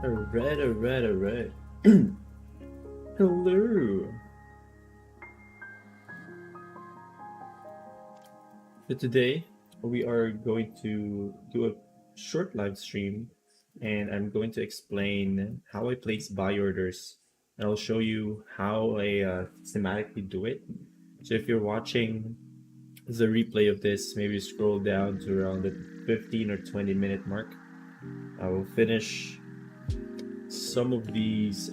Alright. Hello. So today we are going to do a short live stream, and I'm going to explain how I place buy orders, and I'll show you how I systematically do it. So if you're watching the replay of this, maybe scroll down to around the 15 or 20-minute mark. I will finish some of these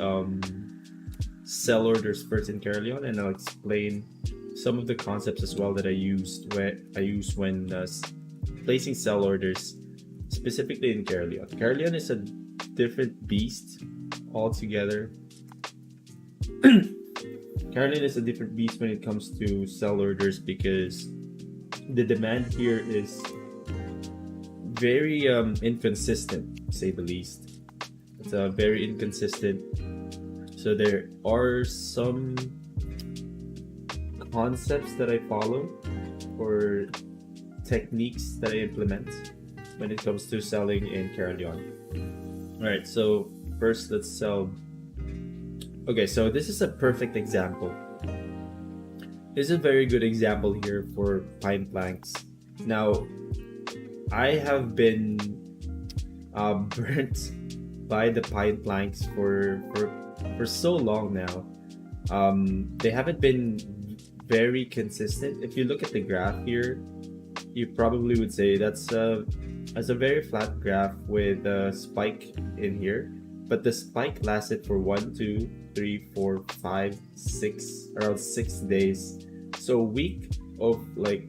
sell orders first in Carolion, and I'll explain some of the concepts as well that I use when placing sell orders, specifically in Carolion. Carolion is a different beast altogether. Carolion is a different beast when it comes to sell orders because the demand here is very inconsistent, to say the least. It's very inconsistent. So there are some concepts that I follow or techniques that I implement when it comes to selling in Carolion. Alright, so first let's sell. Okay, so this is a perfect example. This is a very good example here for pine planks. Now, I have been burnt by the pine planks for so long now. They haven't been very consistent. If you look at the graph here, you probably would say that's a very flat graph with a spike in here, but the spike lasted for 1, 2, 3, 4, 5, 6, around 6 days. So a week of like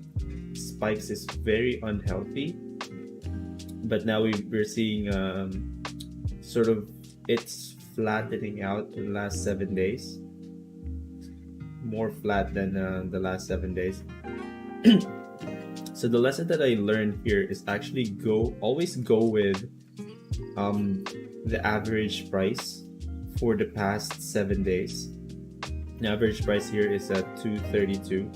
spikes is very unhealthy. But now we're seeing sort of it's flattening out in the last 7 days, more flat than the last 7 days. So the lesson that I learned here is actually always go with the average price for the past 7 days. The average price here is at 232.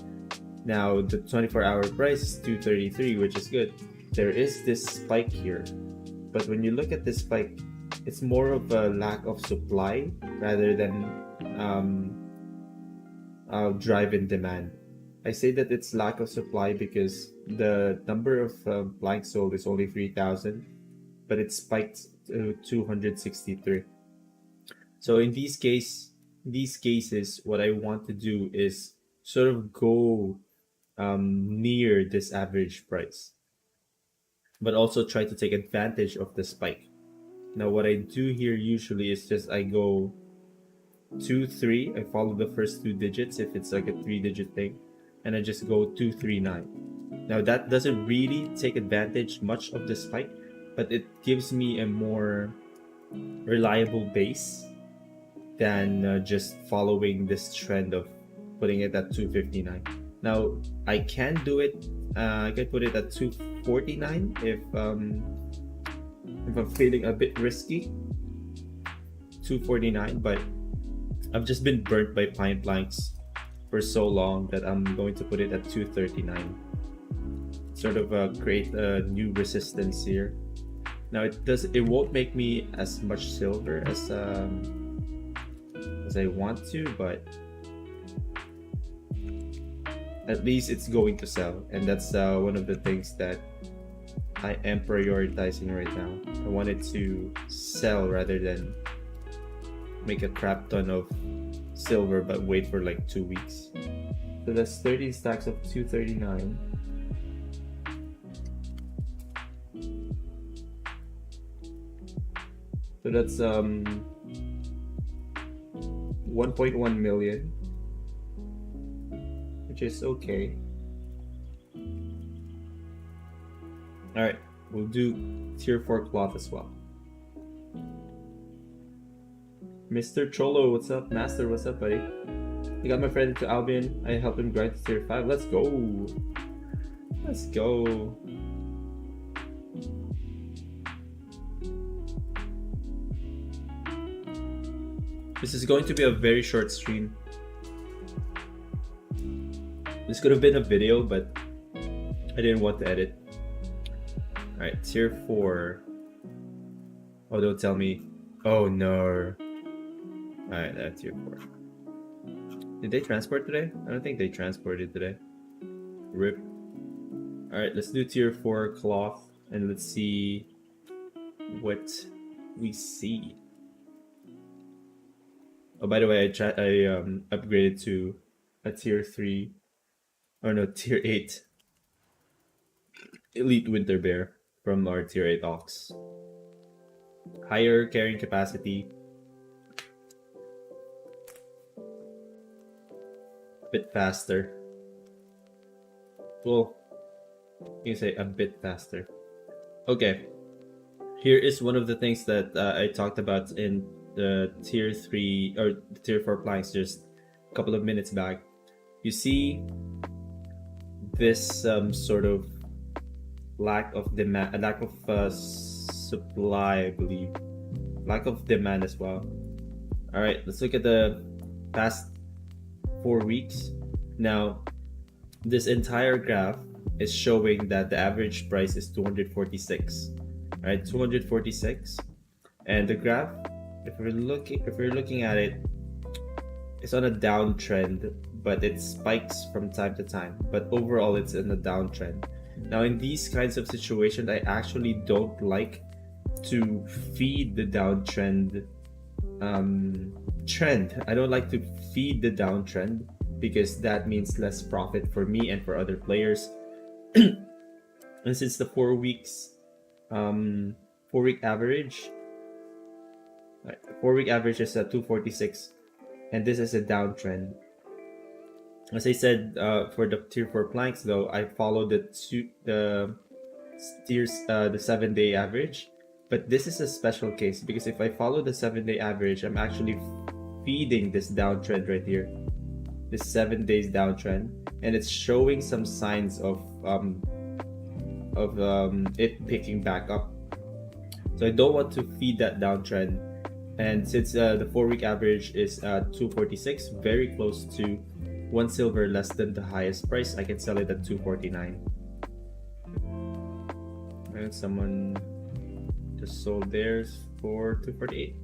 Now the 24-hour price is 233, which is good. There is this spike here, but when you look at this spike, it's more of a lack of supply rather than drive in demand. I say that it's lack of supply because the number of blanks sold is only 3,000, but it spiked to 263. So in these cases, what I want to do is sort of go near this average price, but also try to take advantage of the spike. Now what I do here usually is just I go 2, 3. I follow the first 2 digits if it's like a 3-digit thing, and I just go 2, 3, 9. Now that doesn't really take advantage much of the spike, but it gives me a more reliable base than just following this trend of putting it at 259. Now I can do it. I can put it at 249 if I'm feeling a bit risky. 249, but I've just been burnt by pine planks for so long that I'm going to put it at 239. Sort of create a new resistance here. Now it won't make me as much silver as I want to, but at least it's going to sell, and that's one of the things that I am prioritizing right now. I want it to sell rather than make a crap ton of silver but wait for like 2 weeks. So that's 30 stacks of 239. So that's 1.1 million, which is okay. Alright, we'll do tier 4 cloth as well. Mr. Cholo, what's up? Master, what's up, buddy? I got my friend into Albion. I helped him grind to tier 5. Let's go! Let's go! This is going to be a very short stream. This could have been a video, but I didn't want to edit. Alright, tier 4. Oh, don't tell me Oh no. Alright, that's tier 4. Did they transport today? I don't think they transported today. RIP. Alright, let's do tier 4 cloth and let's see what we see. Oh, by the way, I upgraded to a tier 3, or no, tier 8 elite winter bear from our tier 8 ox. Higher carrying capacity, a bit faster. Well, you can say a bit faster. Okay, here is one of the things that I talked about in the tier 3 or the tier 4 planks just a couple of minutes back. You see this sort of lack of demand, lack of supply, I believe, lack of demand as well. All right, let's look at the past 4 weeks. Now, this entire graph is showing that the average price is 246. All right, 246, and the graph, if we're looking at it, it's on a downtrend, but it spikes from time to time. But overall, it's in a downtrend. Now, in these kinds of situations, I actually don't like to feed the downtrend trend. I don't like to feed the downtrend because that means less profit for me and for other players. And since the 4 weeks, 4-week average, right, 4-week average is at 246, and this is a downtrend. As I said, for the tier 4 planks though, I follow the 7-day average. But this is a special case because if I follow the 7-day average, I'm actually feeding this downtrend right here, this 7 days downtrend, and it's showing some signs of it picking back up. So I don't want to feed that downtrend. And since the 4-week average is 246, very close to 1 silver less than the highest price, I can sell it at 249. And someone just sold theirs for 248.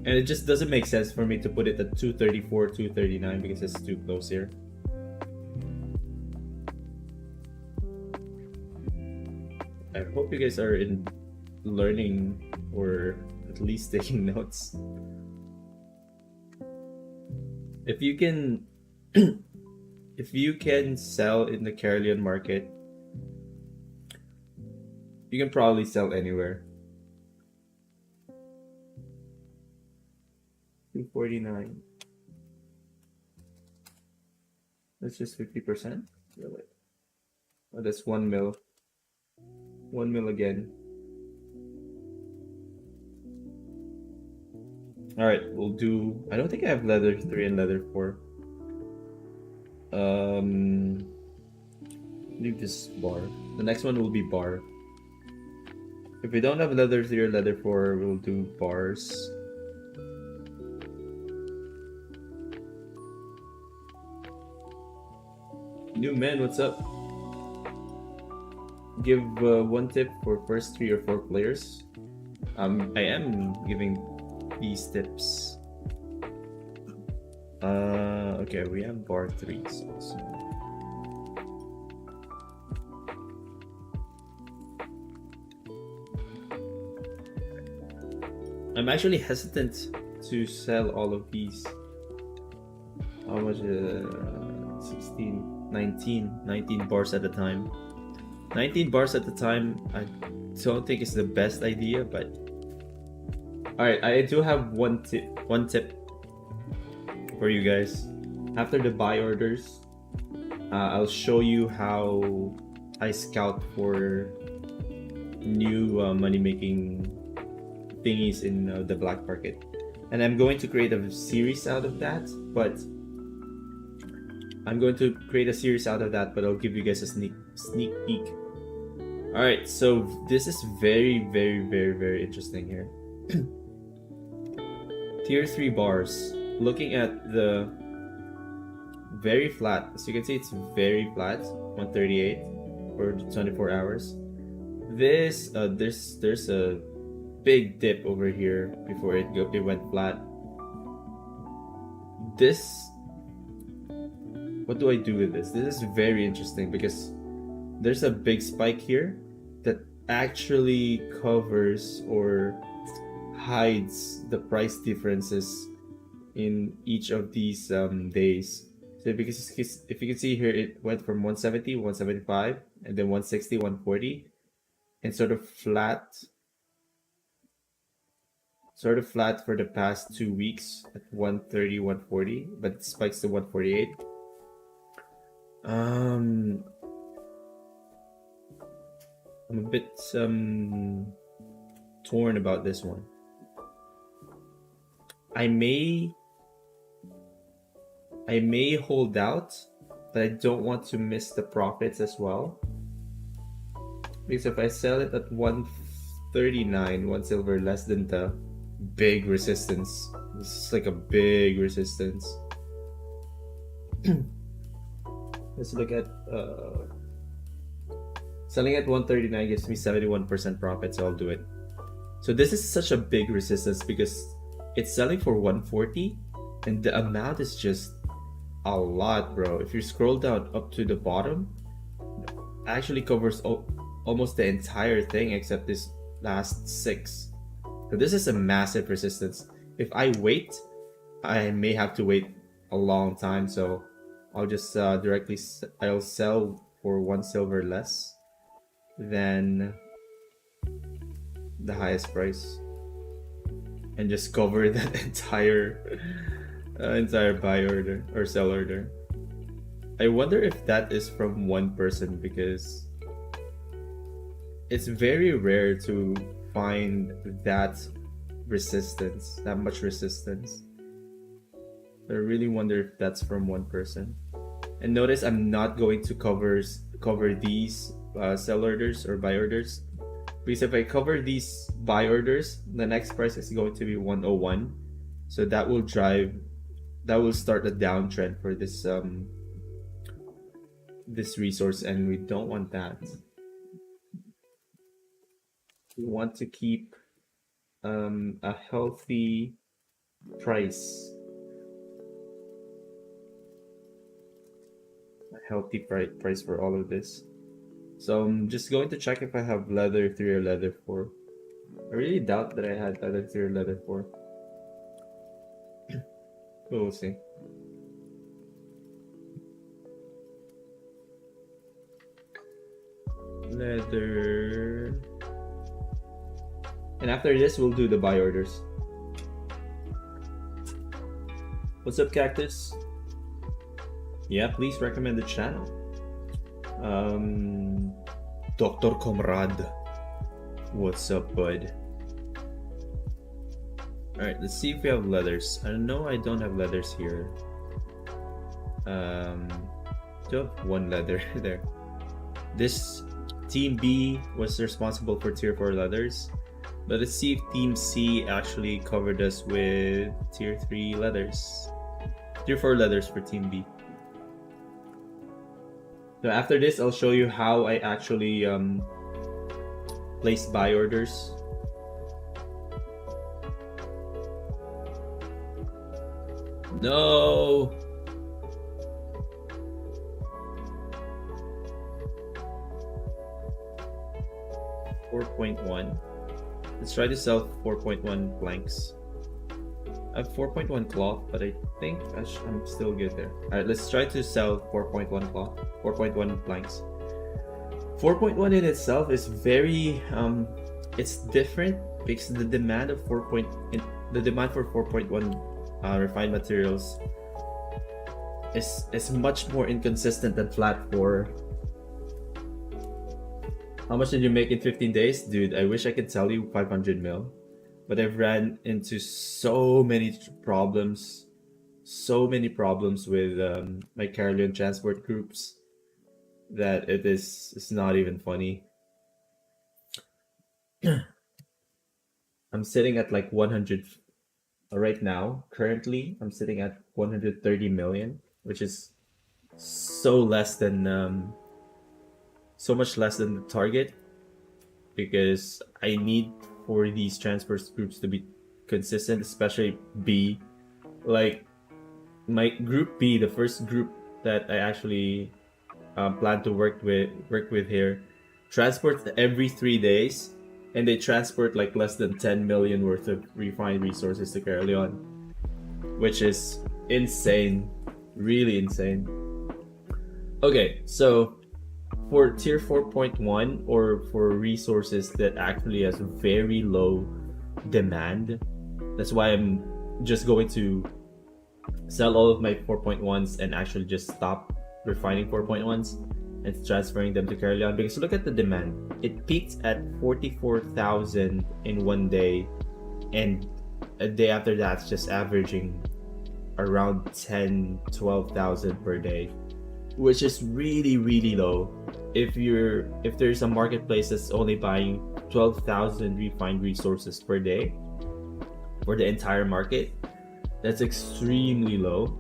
And it just doesn't make sense for me to put it at 234, 239 because it's too close here. I hope you guys are learning or at least taking notes. If you can if you can sell in the Carolean market, you can probably sell anywhere. 249. That's just 50%? Really? Oh, that's 1 mil. 1 mil again. Alright, we'll do... I don't think I have leather 3 and leather 4. Leave this bar. The next one will be bar. If we don't have leather 3 or leather 4, we'll do bars. New man, what's up? Give 1 tip for first 3 or 4 players. I am giving these tips. Okay, we have bar 3s also. I'm actually hesitant to sell all of these. How much? 16, 19 bars at a time. 19 bars at a time, I don't think it's the best idea, but alright, I do have one tip for you guys. After the buy orders, I'll show you how I scout for new money-making thingies in the black market. And I'm going to create a series out of that, but I'll give you guys a sneak peek. Alright, so this is very, very, very, very interesting here. Tier 3 bars. Looking at the very flat, as you can see, it's very flat, 138 for 24 hours. There's a big dip over here before it went flat. This, what do I do with this? This is very interesting because there's a big spike here that actually covers or hides the price differences in each of these days. So because if you can see here, it went from 170, 175, and then 160, 140, and sort of flat for the past 2 weeks at 130, 140, but it spikes to 148. I'm a bit torn about this one. I may hold out, but I don't want to miss the profits as well. Because if I sell it at 139, 1 silver less than the big resistance. This is like a big resistance. Let's look at selling at 139 gives me 71% profit, so I'll do it. So this is such a big resistance because it's selling for 140 and the amount is just a lot, bro. If you scroll down up to the bottom, it actually covers almost the entire thing except this last 6. So this is a massive resistance. If I wait, I may have to wait a long time, so I'll just I'll sell for 1 silver less than the highest price and just cover that entire buy order or sell order. I wonder if that is from one person because it's very rare to find that much resistance. I really wonder if that's from one person. And notice I'm not going to cover these sell orders or buy orders, because if I cover these buy orders, the next price is going to be 101. So that will start a downtrend for this this resource, and we don't want that. We want to keep a healthy price. A healthy price for all of this. So I'm just going to check if I have leather 3 or leather 4. I really doubt that I had leather 3 or leather 4. But we'll see. Leather. And after this, we'll do the buy orders. What's up, Cactus? Yeah, please recommend the channel. Dr. Comrade. What's up, bud? Alright, let's see if we have leathers. I know I don't have leathers here. Do have 1 leather there. This Team B was responsible for tier 4 leathers. But let's see if Team C actually covered us with tier 3 leathers. Tier 4 leathers for Team B. So after this, I'll show you how I actually place buy orders. No! $4.1. Let's try to sell 4.1 blanks. I have 4.1 cloth, but I think I'm still good there. Alright, let's try to sell 4.1 cloth, 4.1 blanks. 4.1 in itself is very it's different because the demand for 4.1 refined materials is much more inconsistent than flat 4. How much did you make in 15 days? Dude, I wish I could tell you 500 mil. But I've ran into so many problems with my Carolian transport groups that it's not even funny. I'm sitting at like 100 right now. Currently, I'm sitting at 130 million, which is so much less than the target. because I need for these transport groups to be consistent, especially B. Like my group B, the first group that I actually plan to work with here, transports every 3 days, and they transport like less than 10 million worth of refined resources to Caerleon, which is insane, really insane. Okay, so for tier 4.1, or for resources that actually has very low demand, that's why I'm just going to sell all of my 4.1s and actually just stop refining 4.1s and transferring them to Caerleon, because look at the demand. It peaked at 44,000 in one day, and a day after that's just averaging around 10-12,000 per day, which is really, really low. If there's a marketplace that's only buying 12,000 refined resources per day for the entire market, that's extremely low.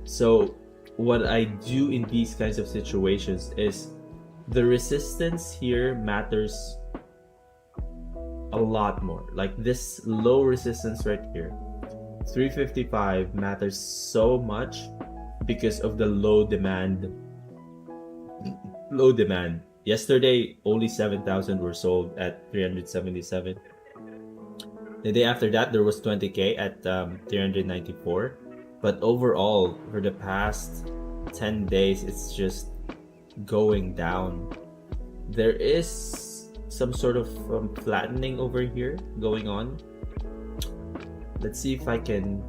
So what I do in these kinds of situations is the resistance here matters a lot more. Like this low resistance right here, 355, matters so much because of the low demand. Yesterday only 7,000 were sold at 377. The day after that there was 20k at 394. But overall, for the past 10 days, it's just going down. There is some sort of flattening over here going on. Let's see if I can.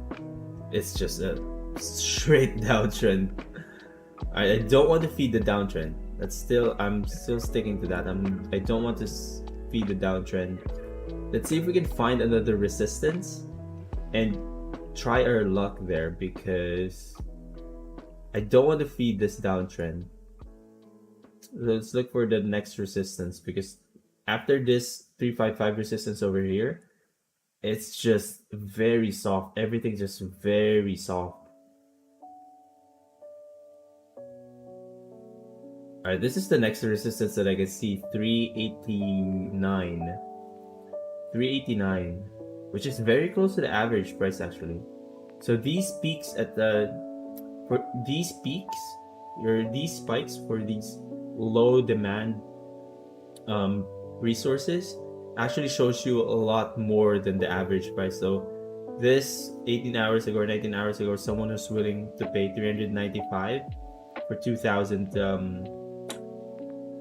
It's just a straight downtrend. I don't want to feed the downtrend. I'm still sticking to that. I don't want to feed the downtrend. Let's see if we can find another resistance and try our luck there, because I don't want to feed this downtrend. Let's look for the next resistance, because after this 355 resistance over here, it's just very soft. Everything's just very soft. Alright, this is the next resistance that I can see, 389. 389, which is very close to the average price actually. So these peaks these spikes for these low demand resources actually shows you a lot more than the average price. So this 18 hours ago or 19 hours ago, someone was willing to pay 395 for 2,000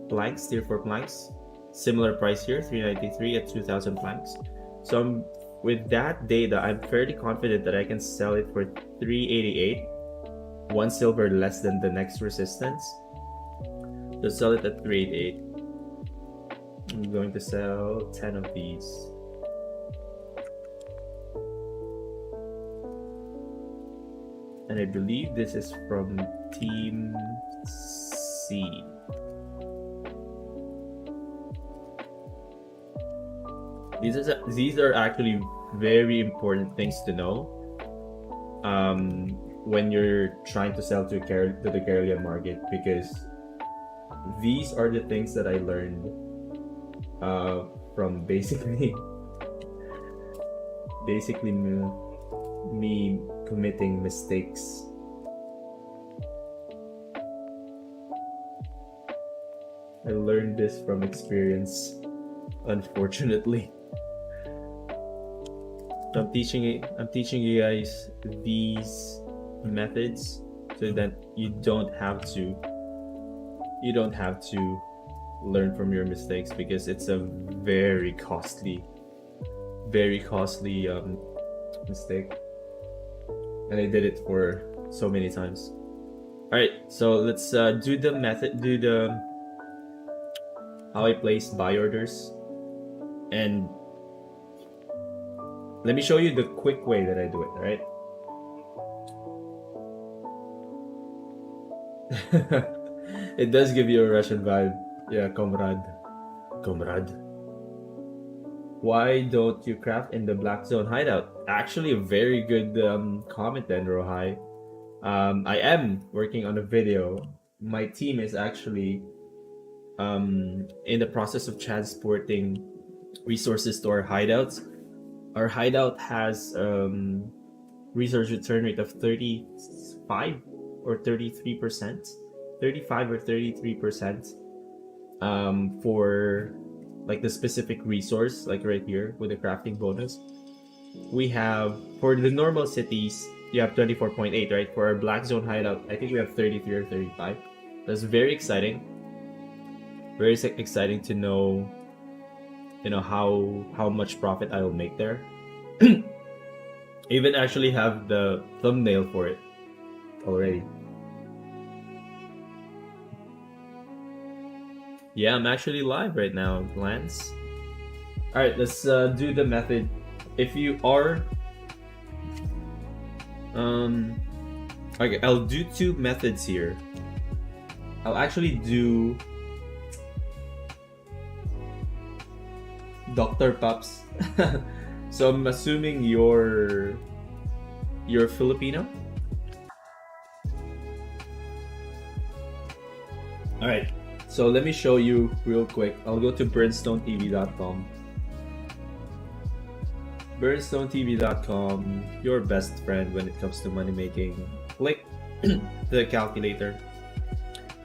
planks, tier 4 planks. Similar price here, 393 at 2,000 planks. So with that data, I'm fairly confident that I can sell it for 388, 1 silver less than the next resistance. So sell it at 388. I'm going to sell 10 of these. And I believe this is from Team C. These are actually very important things to know when you're trying to sell to the Caerleon market, because these are the things that I learned from basically me committing mistakes. I learned this from experience, unfortunately. I'm teaching you guys these methods so that you don't have to learn from your mistakes, because it's a very costly mistake, and I did it for so many times. All right, so let's do the how I place buy orders, and let me show you the quick way that I do it, alright? It does give you a Russian vibe. Yeah, comrade. Why don't you craft in the black zone hideout? Actually, a very good comment then, Rohai. I am working on a video. My team is actually in the process of transporting resources to our hideouts. Our hideout has resource return rate of 35 or 33%, 35 or 33% for like the specific resource, like right here with the crafting bonus. We have, for the normal cities, you have 24.8, right? For our black zone hideout, I think we have 33 or 35. That's very exciting. Very exciting to know, how much profit I will make there. Even actually have the thumbnail for it already. Yeah, I'm actually live right now, Lance. Alright, let's do the method. If you are... Okay, I'll do two methods here. I'll actually do... Dr. Pops. So I'm assuming you're Filipino? Alright, so let me show you real quick. I'll go to BernStoneTV.com. BernStoneTV.com, your best friend when it comes to money making. Click the calculator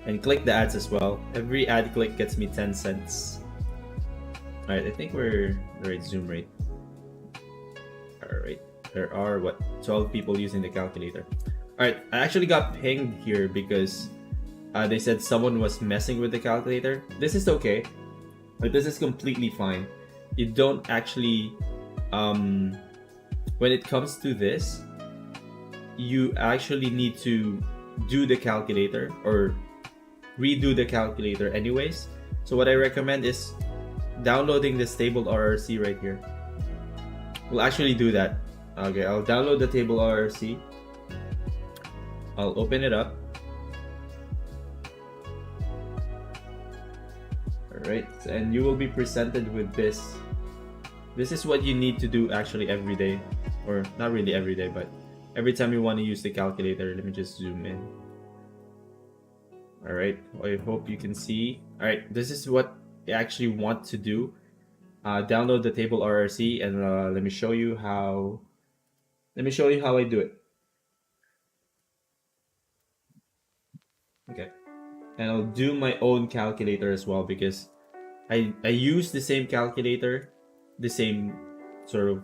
and click the ads as well. Every ad click gets me 10 cents. Alright, I think we're the right zoom rate. Alright, there are 12 people using the calculator. Alright, I actually got pinged here because they said someone was messing with the calculator. This is okay, but this is completely fine. You don't actually, when it comes to this, you actually need to do the calculator or redo the calculator anyways. So what I recommend is downloading the stable RRC right here. We'll actually do that. Okay, I'll download the table RRC. I'll open it up. Alright, and you will be presented with this. This is what you need to do actually every day. Or not really every day, but every time you want to use the calculator. Let me just zoom in. Alright, I hope you can see. Alright, this is what you actually want to do. Download the table RRC and let me show you how I do it. Okay, and I'll do my own calculator as well because I use the same calculator, the same sort of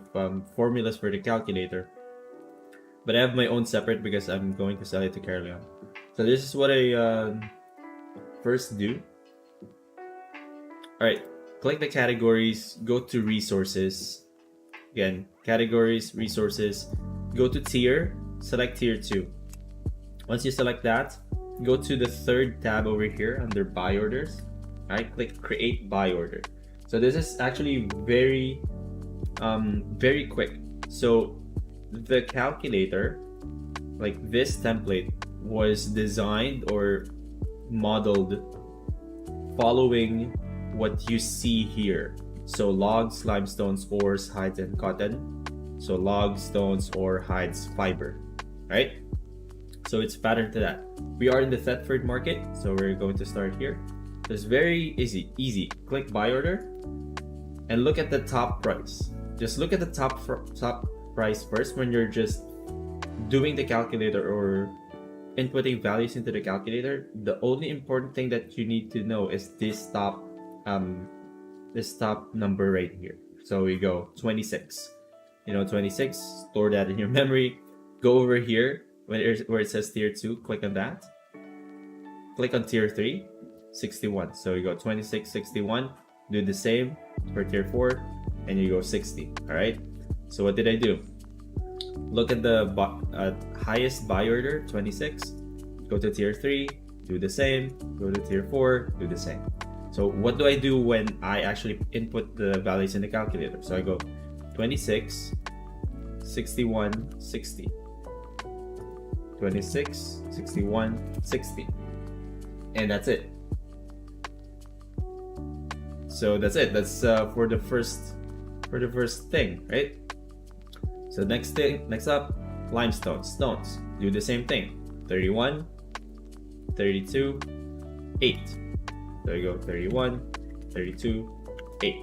formulas for the calculator, but I have my own separate because I'm going to sell it to Caroline. So this is what I first do. Alright, click the categories, go to resources. Again, categories, resources, go to tier, select tier 2. Once you select that, go to the third tab over here under buy orders. Alright, click create buy order. So this is actually very quick. So the calculator, like this template, was designed or modeled following what you see here. So logs, limestones, ores, hides, and cotton. So logs, stones, ore, hides, fiber. Right? So it's patterned to that. We are in the Thetford market, so we're going to start here. So it's very easy. Click buy order and look at the top price. Just look at the top price first when you're just doing the calculator or inputting values into the calculator. The only important thing that you need to know is this top number right here. So we go 26. 26. Store that in your memory. Go over here where it says tier 2. Click on that. Click on tier 3. 61. So you go 26, 61. Do the same for tier 4, and you go 60. All right. So what did I do? Look at the highest buy order, 26. Go to tier 3, do the same. Go to tier 4, do the same. So what do I do when I actually input the values in the calculator? So I go 26, 61, 60. 26, 61, 60. And that's it. So that's it. That's for the first thing, right? So next up, limestone, stones. Do the same thing. 31, 32, 8. There you go, 31, 32, 8.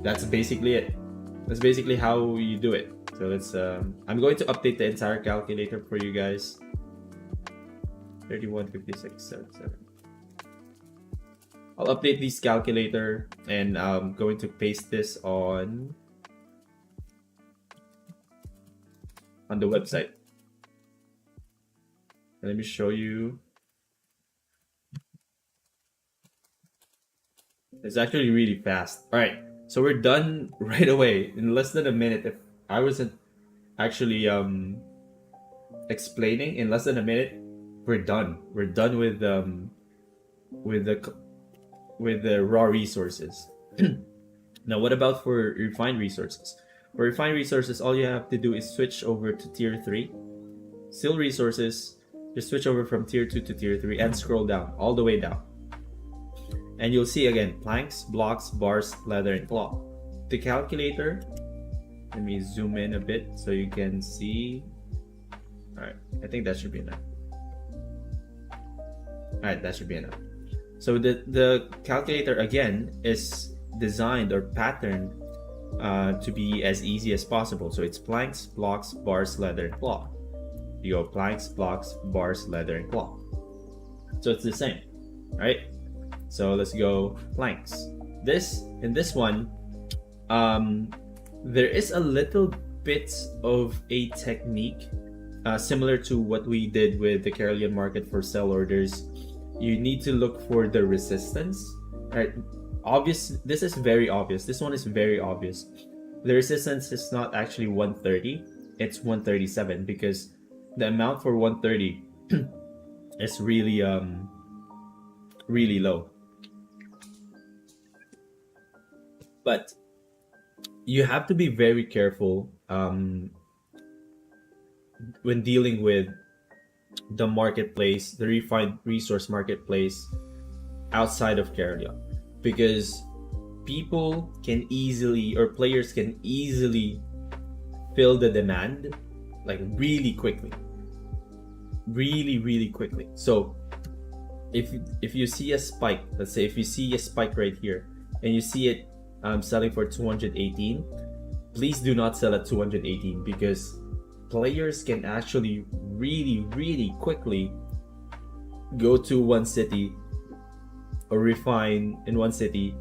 That's basically it. That's basically how you do it. So let's I'm going to update the entire calculator for you guys. 31, 56, 77. I'll update this calculator and I'm going to paste this on the website. Let me show you. It's actually really fast. All right, so we're done right away in less than a minute. If I wasn't actually explaining in less than a minute, we're done. We're done with the raw resources. Now, what about for refined resources? For refined resources, all you have to do is switch over to tier 3. Still resources, just switch over from tier 2 to tier 3 and scroll down, all the way down. And you'll see again, planks, blocks, bars, leather, and cloth. The calculator, let me zoom in a bit so you can see. Alright, I think that should be enough. Alright, that should be enough. So the calculator again is designed or patterned to be as easy as possible. So it's planks, blocks, bars, leather, and cloth. You go planks, blocks, bars, leather, and cloth. So it's the same, right? So let's go planks. In this one, there is a little bit of a technique similar to what we did with the Carolean market for sell orders. You need to look for the resistance, right? This is very obvious. This one is very obvious. The resistance is not actually 130, it's 137 because the amount for 130 is really really low. But you have to be very careful when dealing with the marketplace, the refined resource marketplace outside of Caroleon, because people can easily, or players can easily fill the demand like really quickly, really quickly. So if you see a spike, let's say if you see a spike right here and you see it selling for 218, please do not sell at 218 because players can actually really quickly go to one city or refine in one city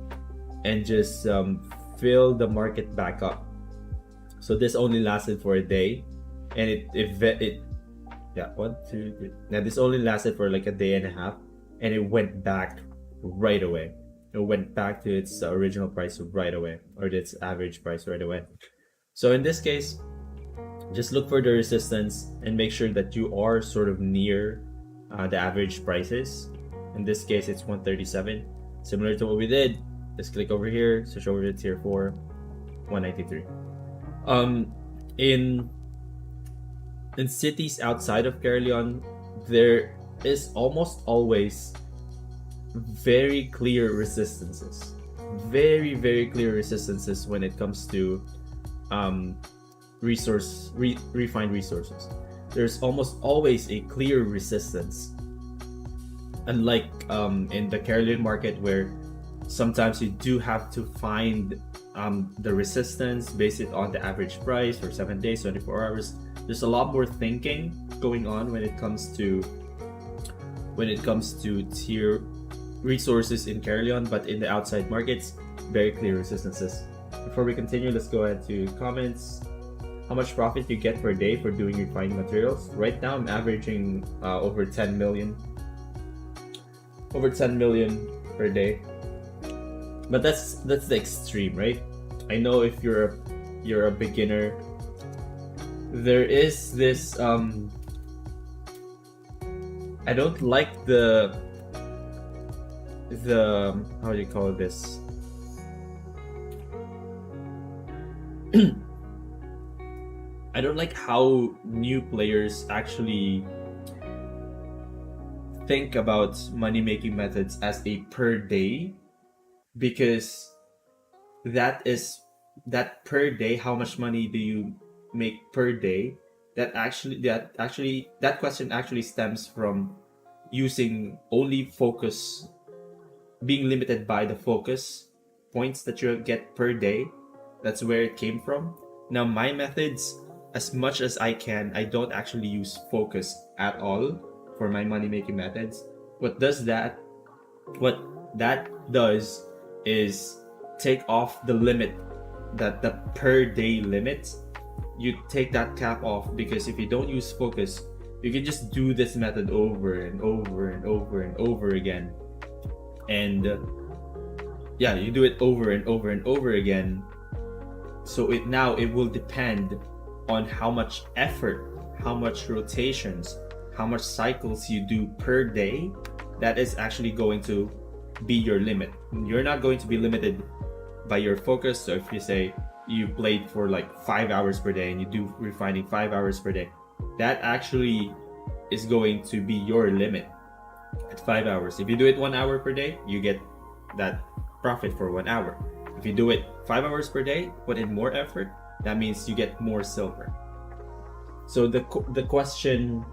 and just fill the market back up. So this only lasted for a day, and now this only lasted for like a day and a half, and it went back right away. It went back to its original price right away, or its average price right away. So in this case, just look for the resistance and make sure that you are sort of near the average prices. In this case, it's 137. Similar to what we did, just click over here, switch over to tier 4, 193. In cities outside of Caroleon, there is almost always very clear resistances. Very clear resistances when it comes to refined resources. There's almost always a clear resistance, unlike in the Carolean market where sometimes you do have to find the resistance based it on the average price for 7 days, 24 hours. There's a lot more thinking going on when it comes to tier resources in Caroleon, but in the outside markets, very clear resistances. Before we continue, let's go ahead to comments. How much profit you get per day for doing refined materials? Right now, I'm averaging over 10 million per day. But that's the extreme, right? I know if you're a beginner, there is this I don't like the how do you call this? I don't like how new players actually think about money-making methods as a per day, because that per day, how much money do you make per day? That question actually stems from using only focus being limited by the focus points that you get per day. That's where it came from. Now my methods, as much as I can, I don't actually use focus at all for my money making methods. What that does is take off the limit, that the per day limit. You take that cap off, because if you don't use focus, you can just do this method over and over and over and over again. And yeah, you do it over and over and over again. So it will depend on how much effort, how much rotations, how much cycles you do per day. That is actually going to be your limit. You're not going to be limited by your focus. So if you say you played for like 5 hours per day and you do refining 5 hours per day, that actually is going to be your limit at 5 hours. If you do it 1 hour per day, you get that profit for 1 hour. If you do it 5 hours per day, put in more effort, that means you get more silver. So the question,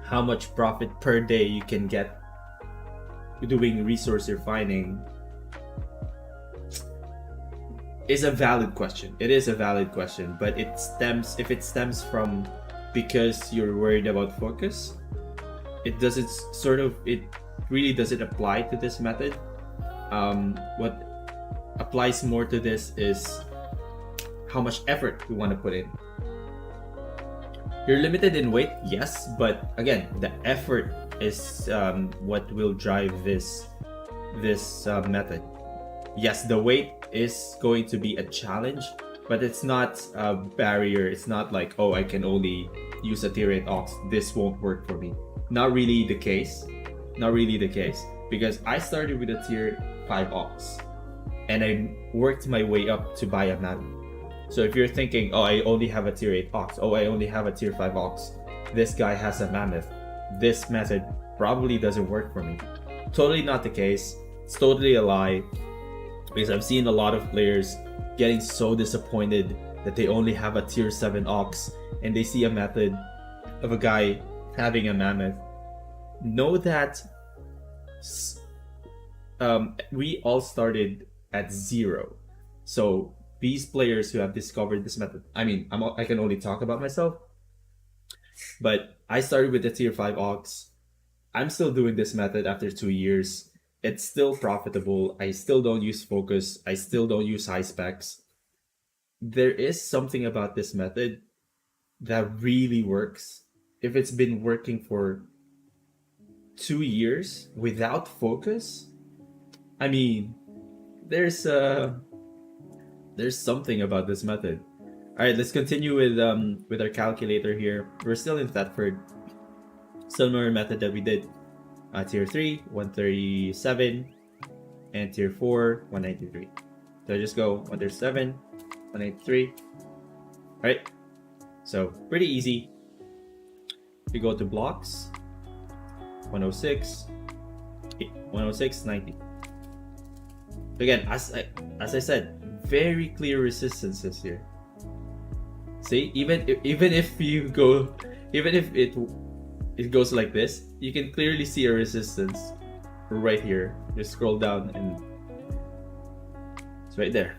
how much profit per day you can get doing resource refining, is a valid question. It is a valid question, but if it stems from because you're worried about focus, it really doesn't apply to this method. What applies more to this is how much effort you want to put in. You're limited in weight, yes, but again, the effort is what will drive this method. Yes, the weight is going to be a challenge, but it's not a barrier. It's not like, oh, I can only use a tier 8 ox, this won't work for me. Not really the case. Because I started with a tier 5 ox and I worked my way up to buy a mammoth. So if you're thinking, oh, I only have a tier 8 ox, oh, I only have a tier 5 ox, this guy has a mammoth, this method probably doesn't work for me. Totally not the case. It's totally a lie, because I've seen a lot of players getting so disappointed that they only have a tier 7 ox and they see a method of a guy having a mammoth. Know that we all started at 0. So these players who have discovered this method, I can only talk about myself, but I started with the tier 5 ox. I'm still doing this method after 2 years. It's still profitable. I still don't use focus. I still don't use high specs. There is something about this method that really works. If it's been working for 2 years without focus, there's something about this method. All right, let's continue with our calculator here. We're still in Thetford. Similar method that we did. Tier 3, 137, and tier 4, 193. So I just go 137, 193. All right, so pretty easy. We go to blocks, 106, 106, 90. Again, as I said, very clear resistances here. See, even if it goes like this, you can clearly see a resistance right here. Just scroll down and it's right there.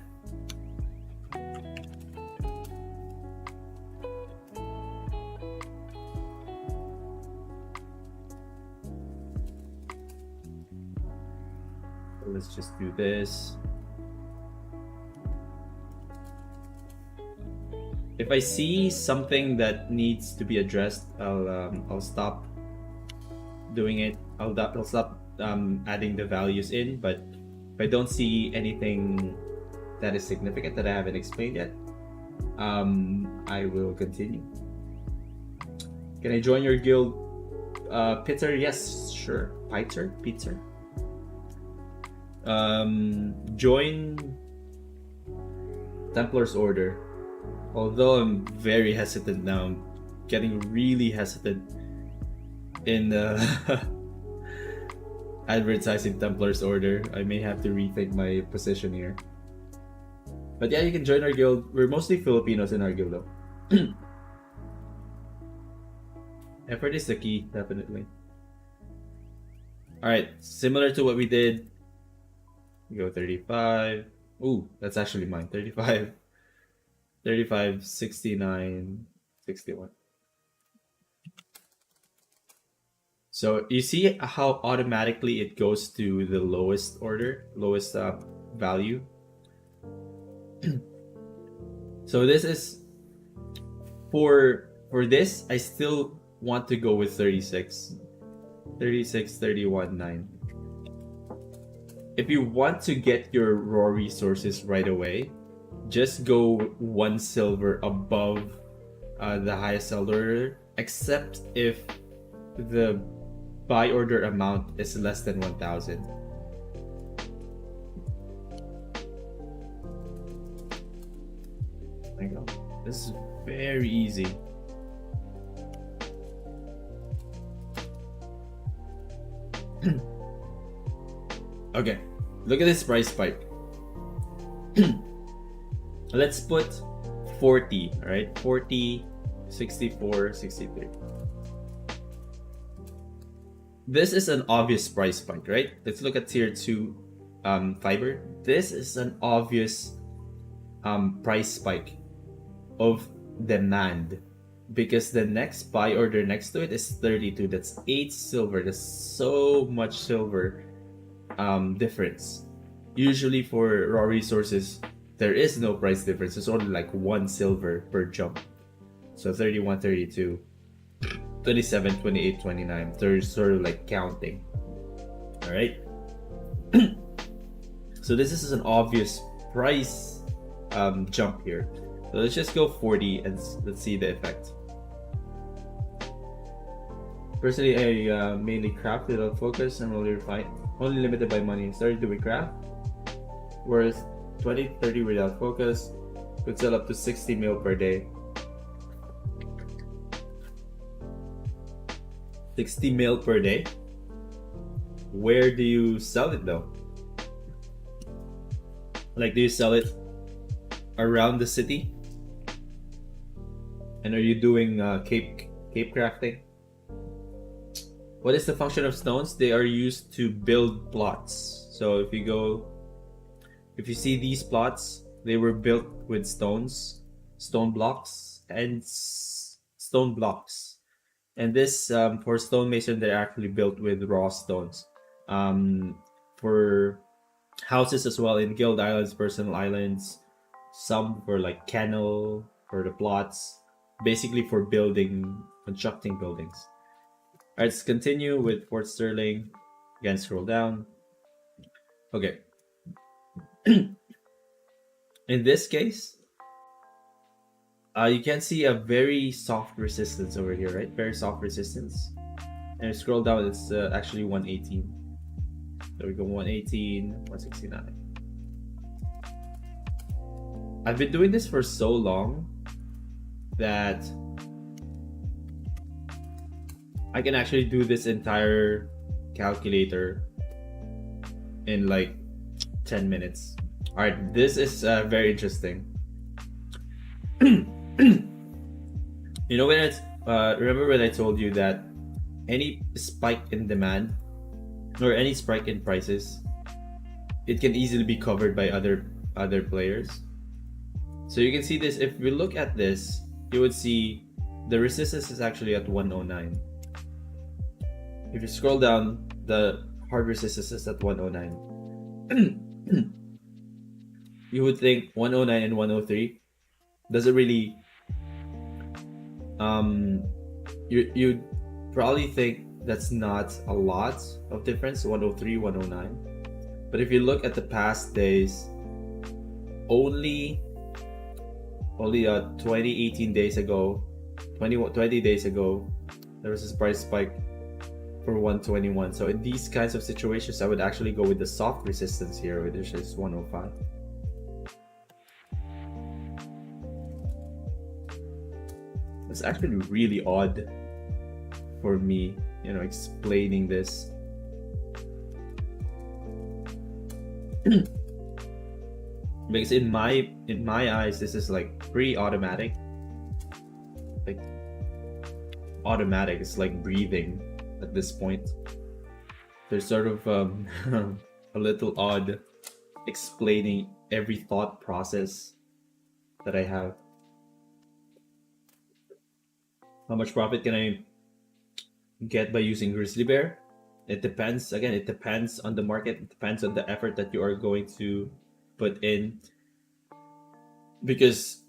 Let's just do this. If I see something that needs to be addressed, I'll stop doing it. I'll stop adding the values in. But if I don't see anything that is significant that I haven't explained yet, I will continue. Can I join your guild, Peter? Yes, sure. Peter. Join Templar's Order. Although I'm very hesitant now, I'm getting really hesitant in advertising Templar's Order. I may have to rethink my position here. But yeah, you can join our guild. We're mostly Filipinos in our guild though. Effort is the key, definitely. Alright, similar to what we did We go 35. Ooh, that's actually mine. 35, 35, 69, 61. So you see how automatically it goes to the lowest order, lowest value. So this is for this, I still want to go with 36. 36, 31, 9. If you want to get your raw resources right away, just go 1 silver above the highest seller, except if the buy order amount is less than 1,000. There you go. This is very easy. Okay, look at this price spike. Let's put 40, right? 40, 64, 63. This is an obvious price spike, right? Let's look at tier 2 fiber. This is an obvious price spike of demand, because the next buy order next to it is 32. That's 8 silver. That's so much silver difference. Usually for raw resources, there is no price difference. It's only like 1 silver per jump. So 31, 32, 27, 28, 29. They're sort of like counting. All right. So this is an obvious price jump here. So let's just go 40 and let's see the effect. Personally, I mainly craft without focus and only limited by money. Started doing craft, worth 20, 30 without focus, could sell up to 60 mil per day. 60 mil per day? Where do you sell it though? Like, do you sell it around the city? And are you doing cape crafting? What is the function of stones? They are used to build plots. So if you see these plots, they were built with stones, stone blocks, and stone blocks. And this, for stonemason, they're actually built with raw stones. For houses as well, in guild islands, personal islands, some for like kennel, for the plots, basically for constructing buildings. Alright, let's continue with Fort Sterling. Again, scroll down. Okay. In this case, you can see a very soft resistance over here, right? Very soft resistance. And scroll down, it's actually 118. There we go, 118, 169. I've been doing this for so long that I can actually do this entire calculator in like 10 minutes. Alright, this is very interesting. You know, when it's remember when I told you that any spike in demand or any spike in prices, it can easily be covered by other players. So you can see this. If we look at this, you would see the resistance is actually at 109. If you scroll down, the hard resistance is at 109. You would think 109 and 103 doesn't really you'd probably think that's not a lot of difference, 103, 109. But if you look at the past days, only 18 days ago, 20 days ago, there was this price spike for 121. So in these kinds of situations, I would actually go with the soft resistance here, which is 105. It's actually really odd for me, explaining this. Because in my eyes, this is like pretty automatic. Like automatic, it's like breathing at this point. There's sort of a little odd explaining every thought process that I have. How much profit can I get by using Grizzly Bear? It depends. Again, it depends on the market. It depends on the effort that you are going to put in. Because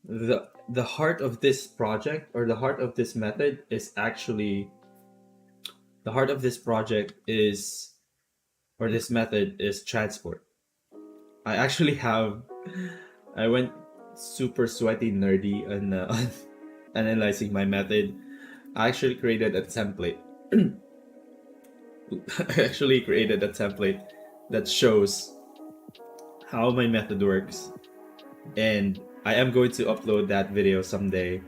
the heart of this project, or the heart of this method, is actually the heart of this project is, or this method is, transport. I actually have. I went super sweaty nerdy on analyzing my method. I actually created a template. I actually created a template that shows how my method works, and I am going to upload that video someday.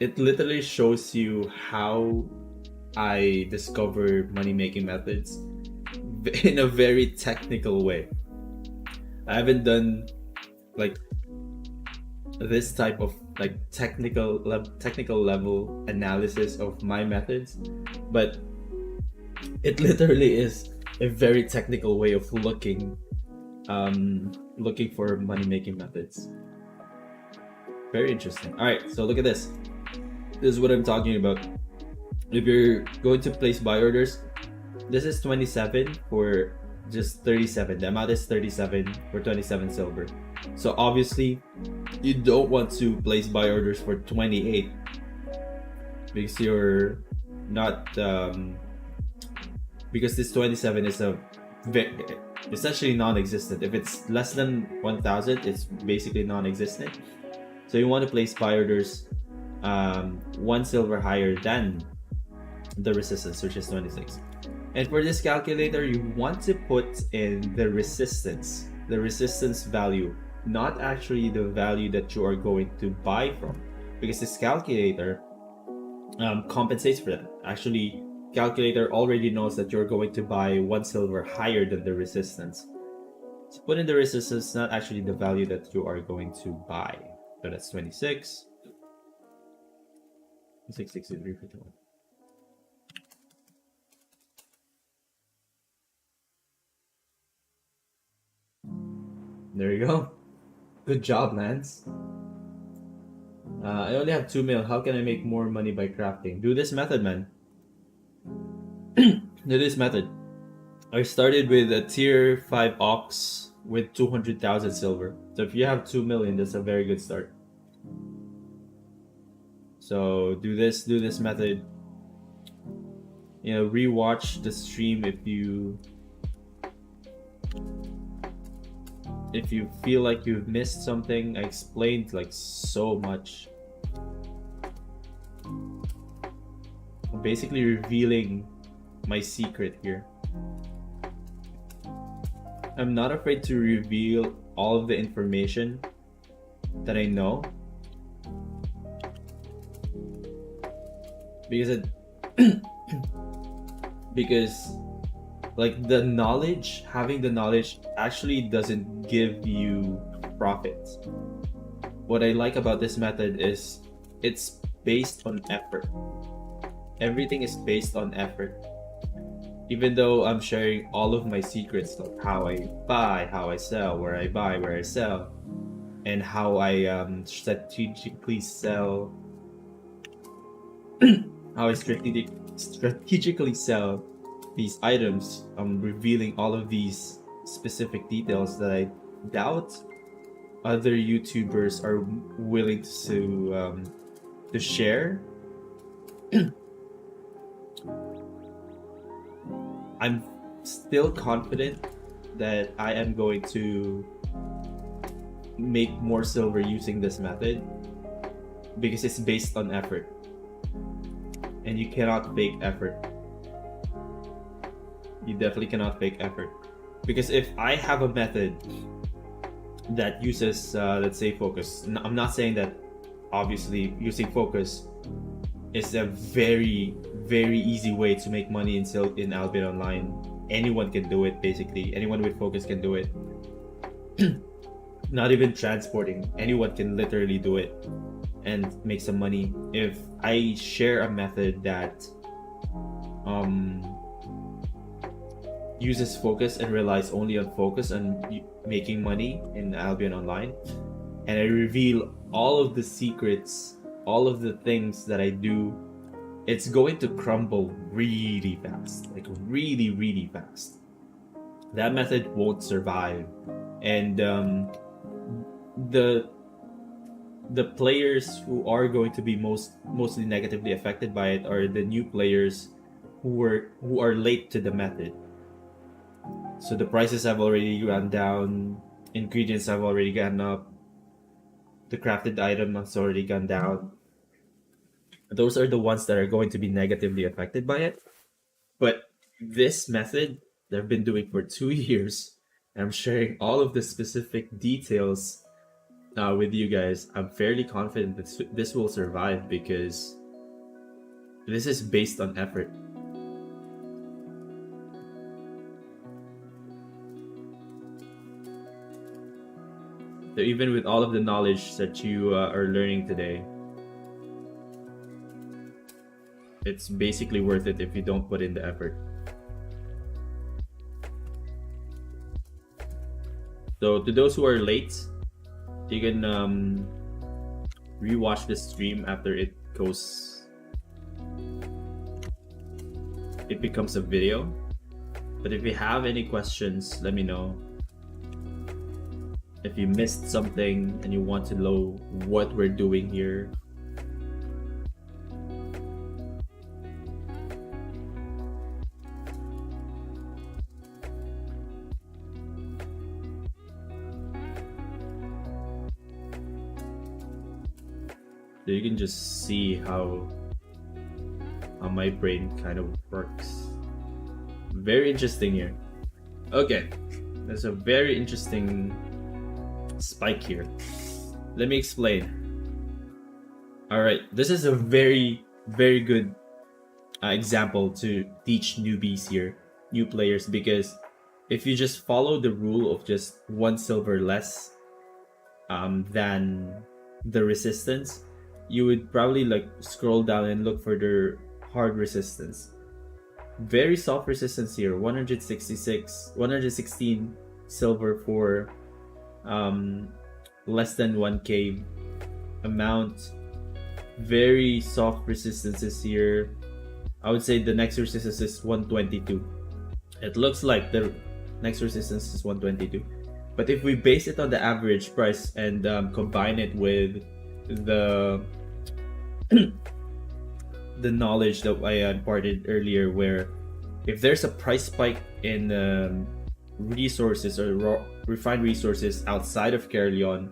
It literally shows you how I discover money making methods in a very technical way. I haven't done like this type of like technical level analysis of my methods, but it literally is a very technical way of looking for money making methods. Very interesting. All right, so look at this. This is what I'm talking about. If you're going to place buy orders, this is 27 for just 37. The amount is 37 for 27 silver. So obviously you don't want to place buy orders for 28 because you're not because this 27 is essentially non-existent. If it's less than 1,000, it's basically non-existent. So you want to place buy orders 1 silver higher than the resistance, which is 26. And for this calculator, you want to put in the resistance value, not actually the value that you are going to buy from, because this calculator compensates for that. Actually, calculator already knows that you're going to buy 1 silver higher than the resistance. So put in the resistance, not actually the value that you are going to buy. So that's 26. 663, 51. There you go. Good job, Lance. I only have 2 mil. How can I make more money by crafting? Do this method, man. Do this method. I started with a tier 5 ox with 200,000 silver. So if you have 2 million, that's a very good start. So do this method. You know, rewatch the stream if you feel like you've missed something. I explained like so much. I'm basically revealing my secret here. I'm not afraid to reveal all of the information that I know, because because like having the knowledge actually doesn't give you profit. What I like about this method is it's based on effort. Everything is based on effort. Even though I'm sharing all of my secrets, like how I buy, how I sell, where I buy, where I sell, and how I strategically sell, how I strategically sell these items. I'm revealing all of these specific details that I doubt other YouTubers are willing to share. I'm still confident that I am going to make more silver using this method because it's based on effort, and you cannot fake effort. You definitely cannot fake effort, because if I have a method that uses let's say focus, I'm not saying that obviously using focus is a very easy way to make money in Albion Online. Anyone can do it. Basically anyone with focus can do it. Not even transporting, anyone can literally do it and make some money. If I share a method that uses focus and relies only on focus and making money in Albion Online, and I reveal all of the secrets, all of the things that I do, it's going to crumble really fast, like really, really fast. That method won't survive, and the players who are going to be mostly negatively affected by it are the new players who are late to the method. So the prices have already gone down, ingredients have already gone up, the crafted item has already gone down. Those are the ones that are going to be negatively affected by it. But this method that I've been doing for 2 years, I'm sharing all of the specific details with you guys. I'm fairly confident that this will survive because this is based on effort. So even with all of the knowledge that you are learning today, it's basically worth it if you don't put in the effort. So to those who are late, you can rewatch the stream after it becomes a video. But if you have any questions, let me know. If you missed something and you want to know what we're doing here, so you can just see how my brain kind of works. Very interesting here. Okay, there's a very interesting spike here. Let me explain. Alright, this is a very, very good example to teach newbies here, new players, because if you just follow the rule of just 1 silver less than the resistance, you would probably like scroll down and look for the hard resistance. Very soft resistance here, 116 silver for less than 1k amount. Very soft resistances here. I would say the next resistance is 122. It looks like the next resistance is 122, but if we base it on the average price and combine it with the the knowledge that I imparted earlier, where if there's a price spike in resources or refined resources outside of Caerleon,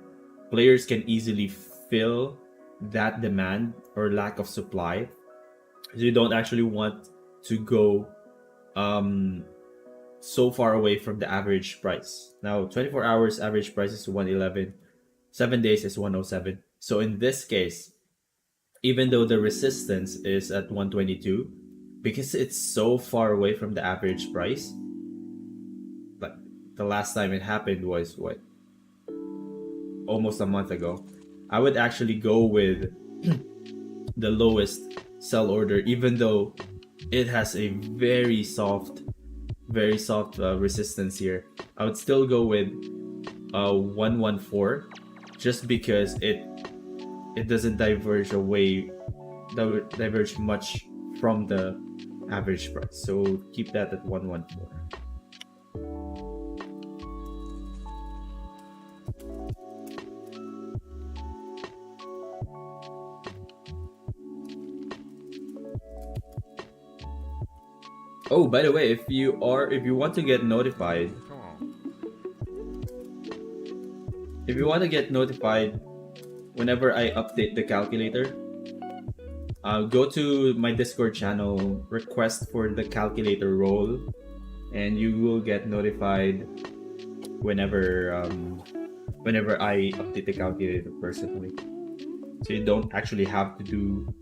players can easily fill that demand or lack of supply. So you don't actually want to go so far away from the average price. Now 24 hours average price is 111, 7 days is 107. So in this case, even though the resistance is at 122, because it's so far away from the average price, like the last time it happened was what, almost a month ago, I would actually go with the lowest sell order, even though it has a very soft resistance here. I would still go with 114, just because it doesn't diverge much from the average price. So keep that at 114. Oh, by the way, if you want to get notified, whenever I update the calculator, go to my Discord channel, request for the calculator role, and you will get notified whenever I update the calculator personally. So you don't actually have to do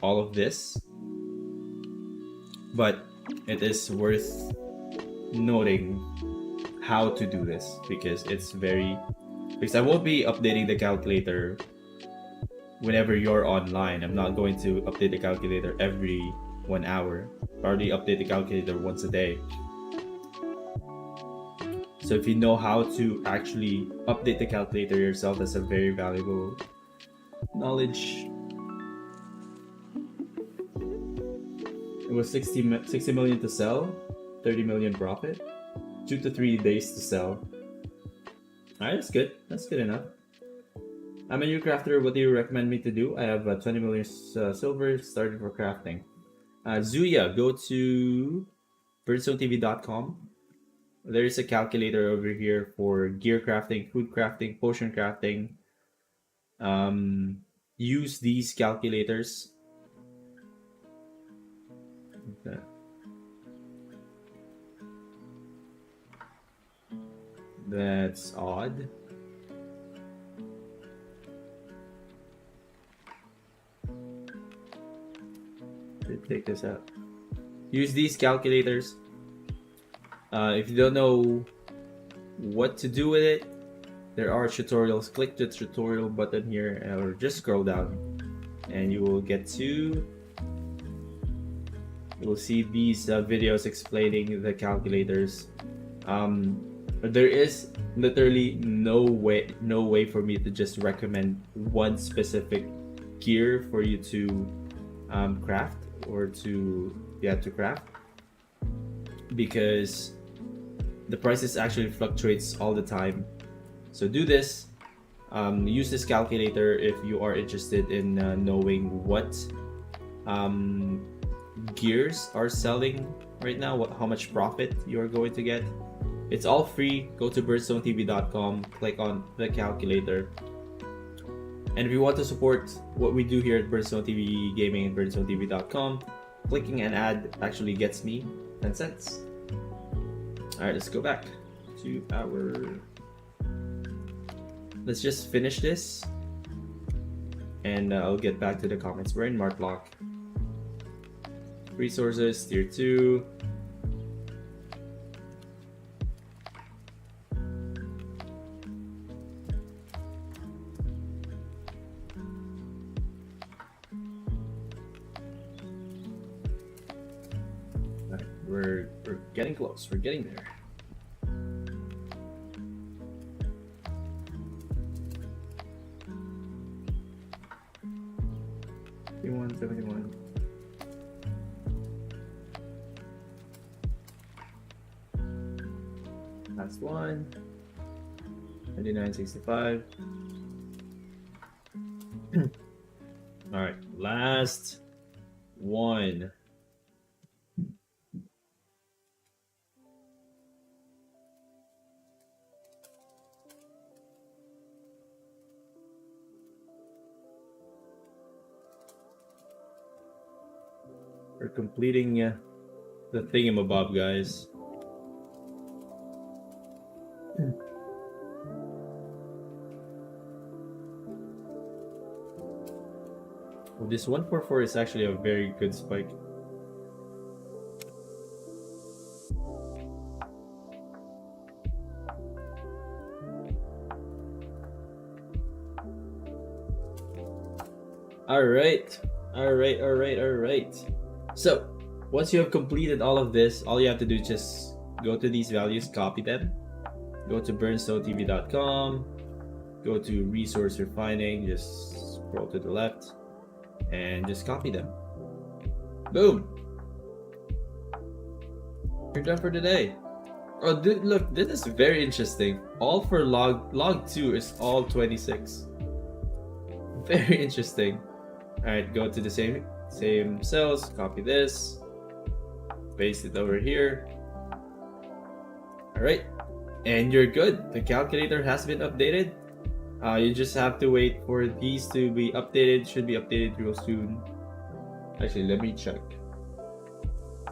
all of this, but it is worth noting how to do this, because I won't be updating the calculator whenever you're online. I'm not going to update the calculator every 1 hour. Probably update the calculator once a day. So if you know how to actually update the calculator yourself, that's a very valuable knowledge. It was 60 million to sell, 30 million profit, 2 to 3 days to sell. Alright, that's good. That's good enough. I'm a new crafter. What do you recommend me to do? I have 20 million silver started for crafting. Zuya, go to BernStoneTV.com. There is a calculator over here for gear crafting, food crafting, potion crafting. Use these calculators. Okay. That's odd. Let's take this out. Use these calculators. If you don't know what to do with it, there are tutorials. Click the tutorial button here or just scroll down and you will get to, you will see these videos explaining the calculators. There is literally no way for me to just recommend one specific gear for you to craft or to craft, because the prices actually fluctuates all the time. So do this. Use this calculator if you are interested in knowing what gears are selling right now, how much profit you are going to get. It's all free. Go to BernStoneTV.com, click on the calculator. And if you want to support what we do here at BernStoneTV Gaming and BernStoneTV.com, clicking an ad actually gets me 10 cents. Alright, let's go back to our... Let's just finish this and I'll get back to the comments. We're in Mart Block. Resources, tier 2. We're getting close. We're getting there. $71.71. Last one. $99.65. All right, last one. We're completing the thingamabob, guys. Well, this 144 is actually a very good spike. All right. So, once you have completed all of this, all you have to do is just go to these values, copy them, go to BernStoneTV.com, go to resource refining, just scroll to the left, and just copy them. Boom! You're done for today. Oh, dude, look, this is very interesting. All for log 2 is all 26. Very interesting. Alright, go to the same cells, copy this, paste it over here. Alright, and you're good. The calculator has been updated. You just have to wait for these to be updated. Should be updated real soon. Actually, let me check.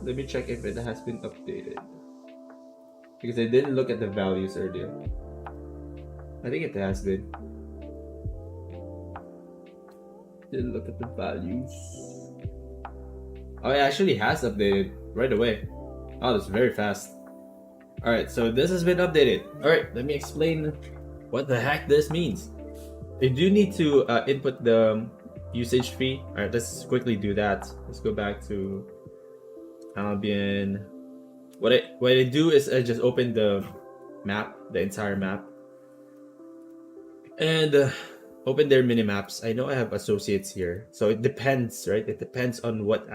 Let me check if it has been updated, because I didn't look at the values earlier. I think it has been. Didn't look at the values. Oh, it actually has updated right away. Oh, that's very fast. Alright, so this has been updated. Alright, let me explain what the heck this means. You do need to input the usage fee. Alright, let's quickly do that. Let's go back to Albion. What I do is I just open the map, the entire map, and open their minimaps. I know I have associates here, so it depends, right? It depends on what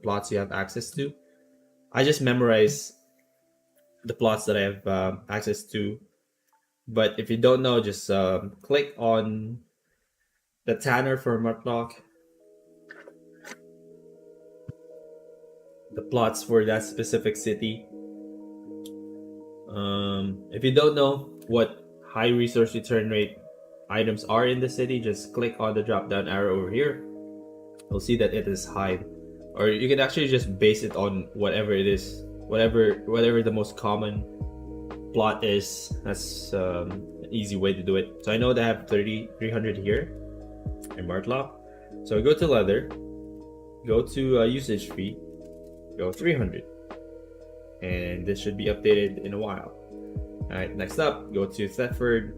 plots you have access to. I just memorize the plots that I have access to. But if you don't know, just click on the Tanner for Murloc, the plots for that specific city. If you don't know what high resource return rate items are in the city, just click on the drop down arrow over here. You'll see that it is high, or you can actually just base it on whatever it is, whatever the most common plot is. That's an easy way to do it. So I know that I have 300 here in Murloc. So go to leather, go to usage fee, go 300, and this should be updated in a while. Alright, next up, go to Thetford.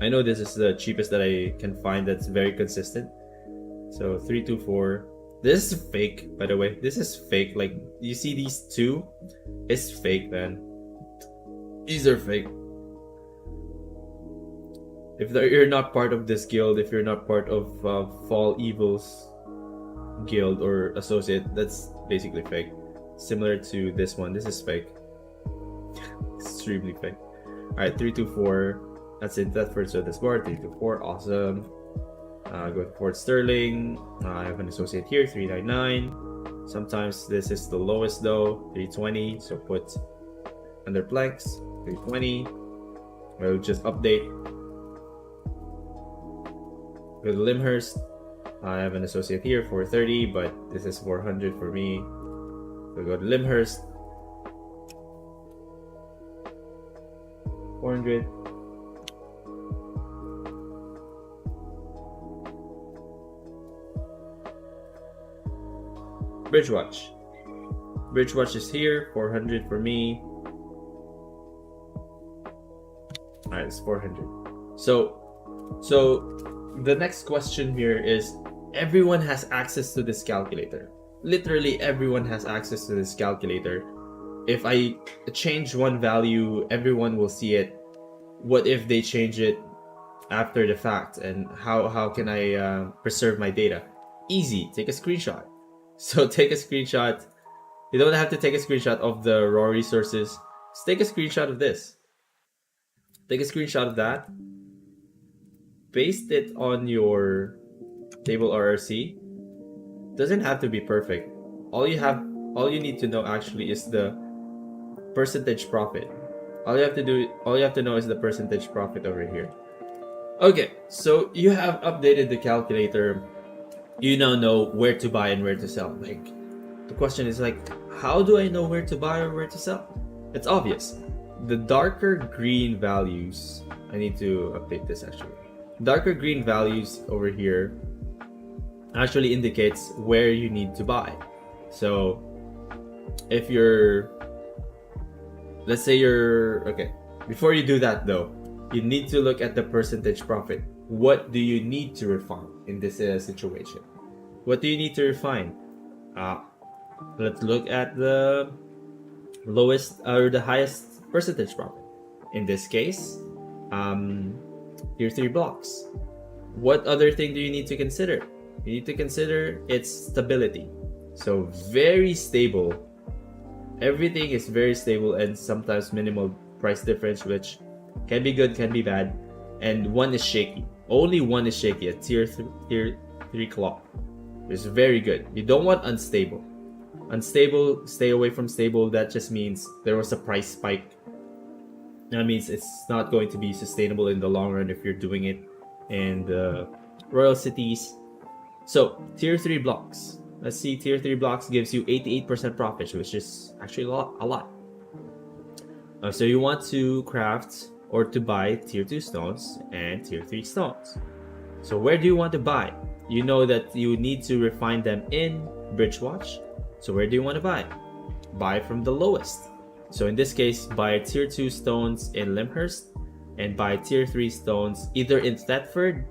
I know this is the cheapest that I can find that's very consistent. So 324. This is fake, by the way. This is fake. Like, you see these two? It's fake, man. These are fake. If you're not part of this guild, if you're not part of Fall Evil's guild or associate, that's basically fake. Similar to this one. This is fake. Extremely fake. Alright, 324. That's in Thetford, so this board. 324. Awesome. Go to Fort Sterling. I have an associate here, 399. Sometimes this is the lowest though, 320. So put under planks, 320. We'll just update. Go to Limhurst. I have an associate here, 430, but this is 400 for me. So go to Limhurst. 400. Bridgewatch. Bridgewatch is here, 400 for me. Alright, it's 400. So the next question here is, everyone has access to this calculator. Literally everyone has access to this calculator. If I change one value, everyone will see it. What if they change it after the fact? And how can I preserve my data? Easy, take a screenshot. So take a screenshot. You don't have to take a screenshot of the raw resources. Just take a screenshot of this. Take a screenshot of that. Paste it on your table RRC. Doesn't have to be perfect. All you need to know actually is the percentage profit. All you have to know is the percentage profit over here. Okay, so you have updated the calculator. You now know where to buy and where to sell. Like, the question is like, how do I know where to buy or where to sell? It's obvious. The darker green values, I need to update this actually. Darker green values over here actually indicates where you need to buy. So if you're, let's say you're, okay, before you do that though, you need to look at the percentage profit. What do you need to refine in this situation? What do you need to refine? Let's look at the lowest or the highest percentage profit. In this case, tier 3 blocks. What other thing do you need to consider? You need to consider its stability. So very stable. Everything is very stable and sometimes minimal price difference, which can be good, can be bad. And one is shaky. Only one is shaky, a tier 3 claw. It's very good. You don't want unstable. Unstable, stay away from stable. That just means there was a price spike. That means it's not going to be sustainable in the long run if you're doing it in the royal cities. So tier 3 blocks. Let's see, tier 3 blocks gives you 88% profit, which is actually a lot. So you want to craft or to buy tier 2 stones and tier 3 stones. So where do you want to buy? You know that you need to refine them in Bridgewatch. So where do you want to buy? Buy from the lowest. So in this case, buy tier 2 stones in Limhurst and buy tier 3 stones either in Thetford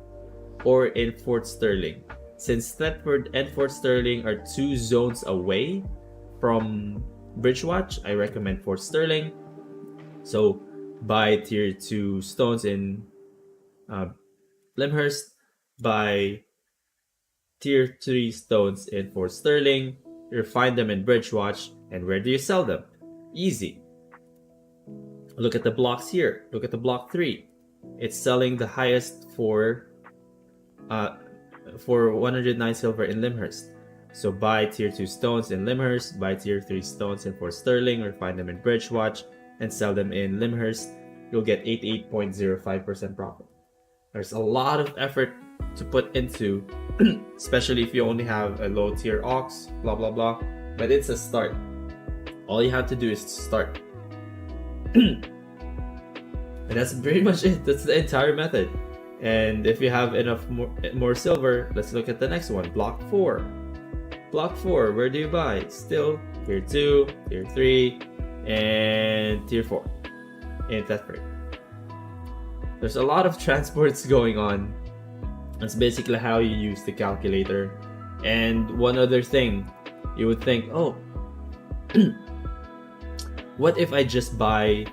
or in Fort Sterling. Since Thetford and Fort Sterling are 2 zones away from Bridgewatch, I recommend for sterling. So buy tier 2 stones in Limhurst, buy tier 3 stones in Fort Sterling, refine them in Bridgewatch, and where do you sell them? Easy. Look at the blocks here. Look at the block 3. It's selling the highest for 109 silver in Limhurst. So buy tier 2 stones in Limhurst, buy tier 3 stones in Fort Sterling, refine them in Bridgewatch, and sell them in Limhurst. You'll get 88.05% profit. There's a lot of effort to put into, especially if you only have a low tier ox, blah blah blah. But it's a start. All you have to do is start. And that's pretty much it. That's the entire method. And if you have enough more silver, let's look at the next one. Block 4. Block 4, where do you buy? Still tier 2, tier 3, and tier 4 in Thetford. There's a lot of transports going on. That's basically how you use the calculator. And one other thing, you would think, oh, what if I just buy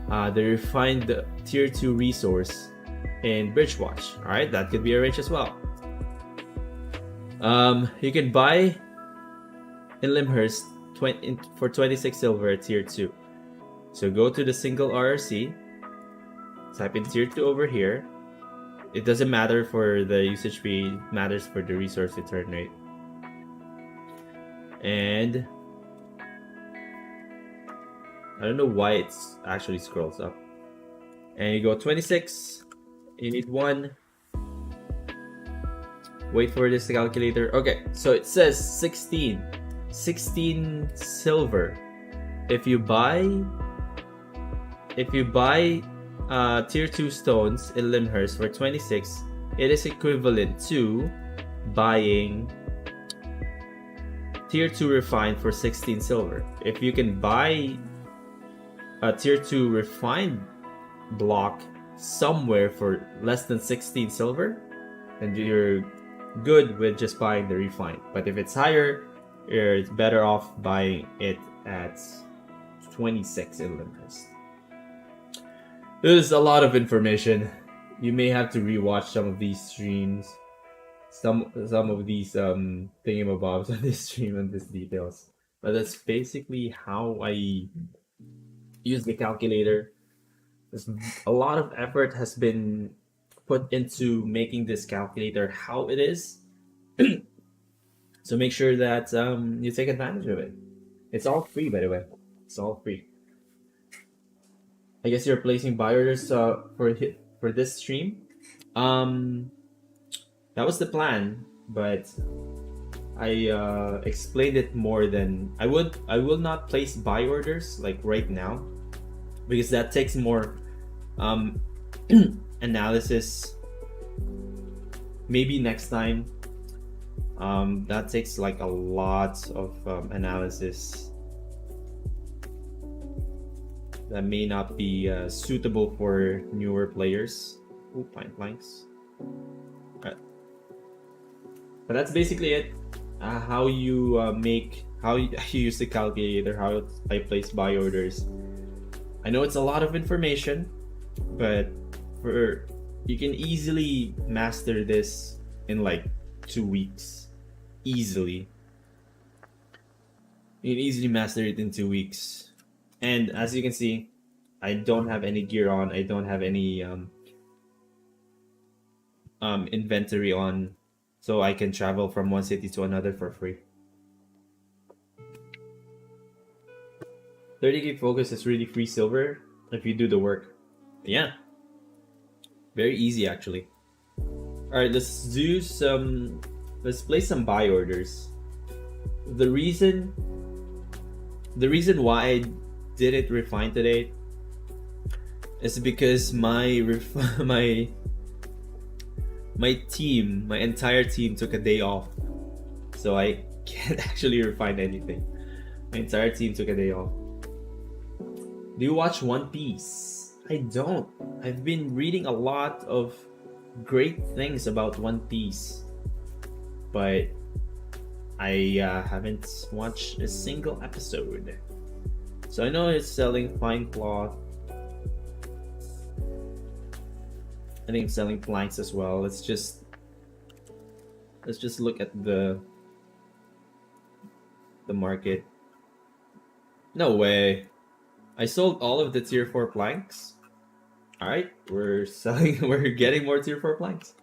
the refined tier 2 resource in Bridgewatch? Alright, that could be arranged as well. You can buy in Limhurst for 26 silver at tier 2. So go to the single RRC, type in tier 2 over here. It doesn't matter for the usage fee, it matters for the resource return rate. And I don't know why it actually scrolls up. And you go 26, you need 1. Wait for this calculator. Okay, so it says 16 silver. If you buy tier 2 stones in Limhurst for 26, it is equivalent to buying tier 2 refined for 16 silver. If you can buy a tier 2 refined block somewhere for less than 16 silver, then you're good with just buying the refined. But if it's higher, you're better off buying it at 26 in Limhurst. There's a lot of information. You may have to rewatch some of these streams, some of these thingamabobs on this stream and these details. But that's basically how I use the calculator. There's a lot of effort has been put into making this calculator how it is. So make sure that you take advantage of it. It's all free, by the way. It's all free. I guess you're placing buy orders for this stream. That was the plan, but I explained it more than I would. I will not place buy orders like right now because that takes more analysis. Maybe next time. That takes like a lot of analysis that may not be suitable for newer players. Ooh, pine planks. But that's basically it. How you how you use the calculator, how I place buy orders. I know it's a lot of information, but you can easily master this in like 2 weeks. Easily. You can easily master it in 2 weeks. And as you can see, I don't have any gear on. I don't have any inventory on, so I can travel from one city to another for free. 30k focus is really free silver if you do the work. Yeah, very easy actually. All right, let's place some buy orders. The reason why I didn't refine today is because my entire team took a day off, so I can't actually refine anything. My entire team took a day off. Do you watch One Piece? I don't. I've been reading a lot of great things about One Piece, but I haven't watched a single episode. So I know it's selling fine cloth. I think it's selling planks as well. Let's just look at the market. No way. I sold all of the tier 4 planks. Alright, we're selling we're getting more tier 4 planks.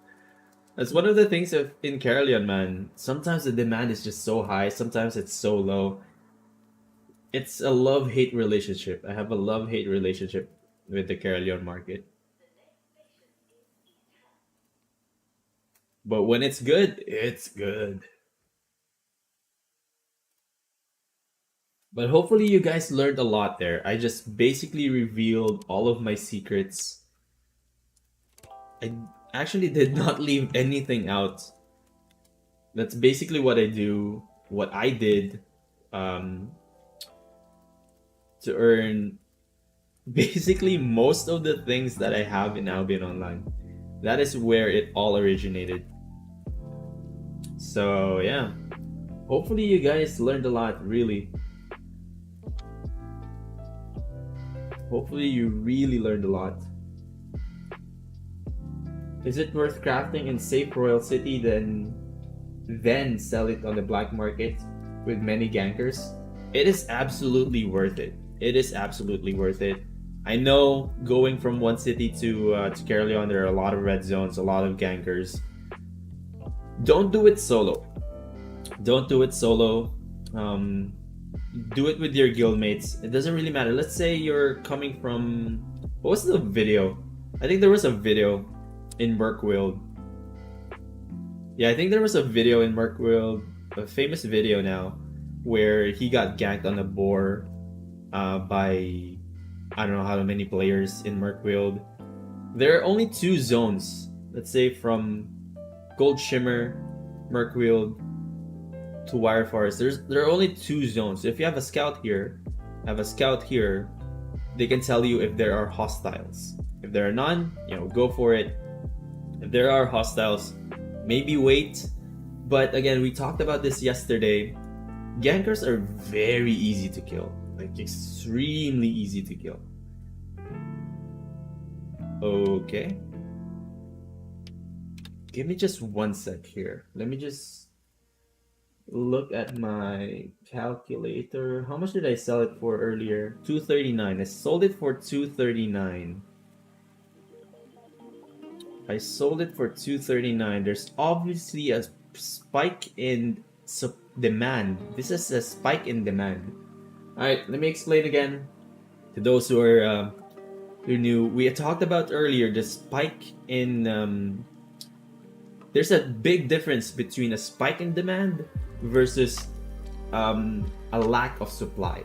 That's one of the things in Carolion, man. Sometimes the demand is just so high, sometimes it's so low. It's a love-hate relationship. I have a love-hate relationship with the Carolion market. But when it's good, it's good. But hopefully you guys learned a lot there. I just basically revealed all of my secrets. I actually did not leave anything out. That's basically what I do, what I did to earn basically most of the things that I have in Albion Online. That is where it all originated. So yeah, hopefully you guys learned a lot, really. Hopefully you really learned a lot. Is it worth crafting in safe Royal City then sell it on the black market with many gankers? It is absolutely worth it. It is absolutely worth it. I know going from one city to Carolion, there are a lot of red zones, a lot of gankers. Don't do it solo. Don't do it solo. Do it with your guildmates. It doesn't really matter. Let's say you're coming from... What was the video? I think there was a video in Merkwild. Yeah, I think there was a video in Merkwild, a famous video now, where he got ganked on a boar by I don't know how many players in Merkwild. There are only 2 zones. Let's say from Gold Shimmer, Merkwild to Wire Forest. There are only 2 zones. If you have a scout here, they can tell you if there are hostiles. If there are none, go for it. If there are hostiles, maybe wait. But again, we talked about this yesterday. Gankers are very easy to kill. Like, extremely easy to kill. Okay. Give me just 1 sec here. Let me just look at my calculator. How much did I sell it for earlier? 239. I sold it for 239. I sold it for 239. There's obviously a spike in demand. This is a spike in demand. Alright, let me explain again to those who are new. We had talked about earlier the spike in... there's a big difference between a spike in demand versus a lack of supply.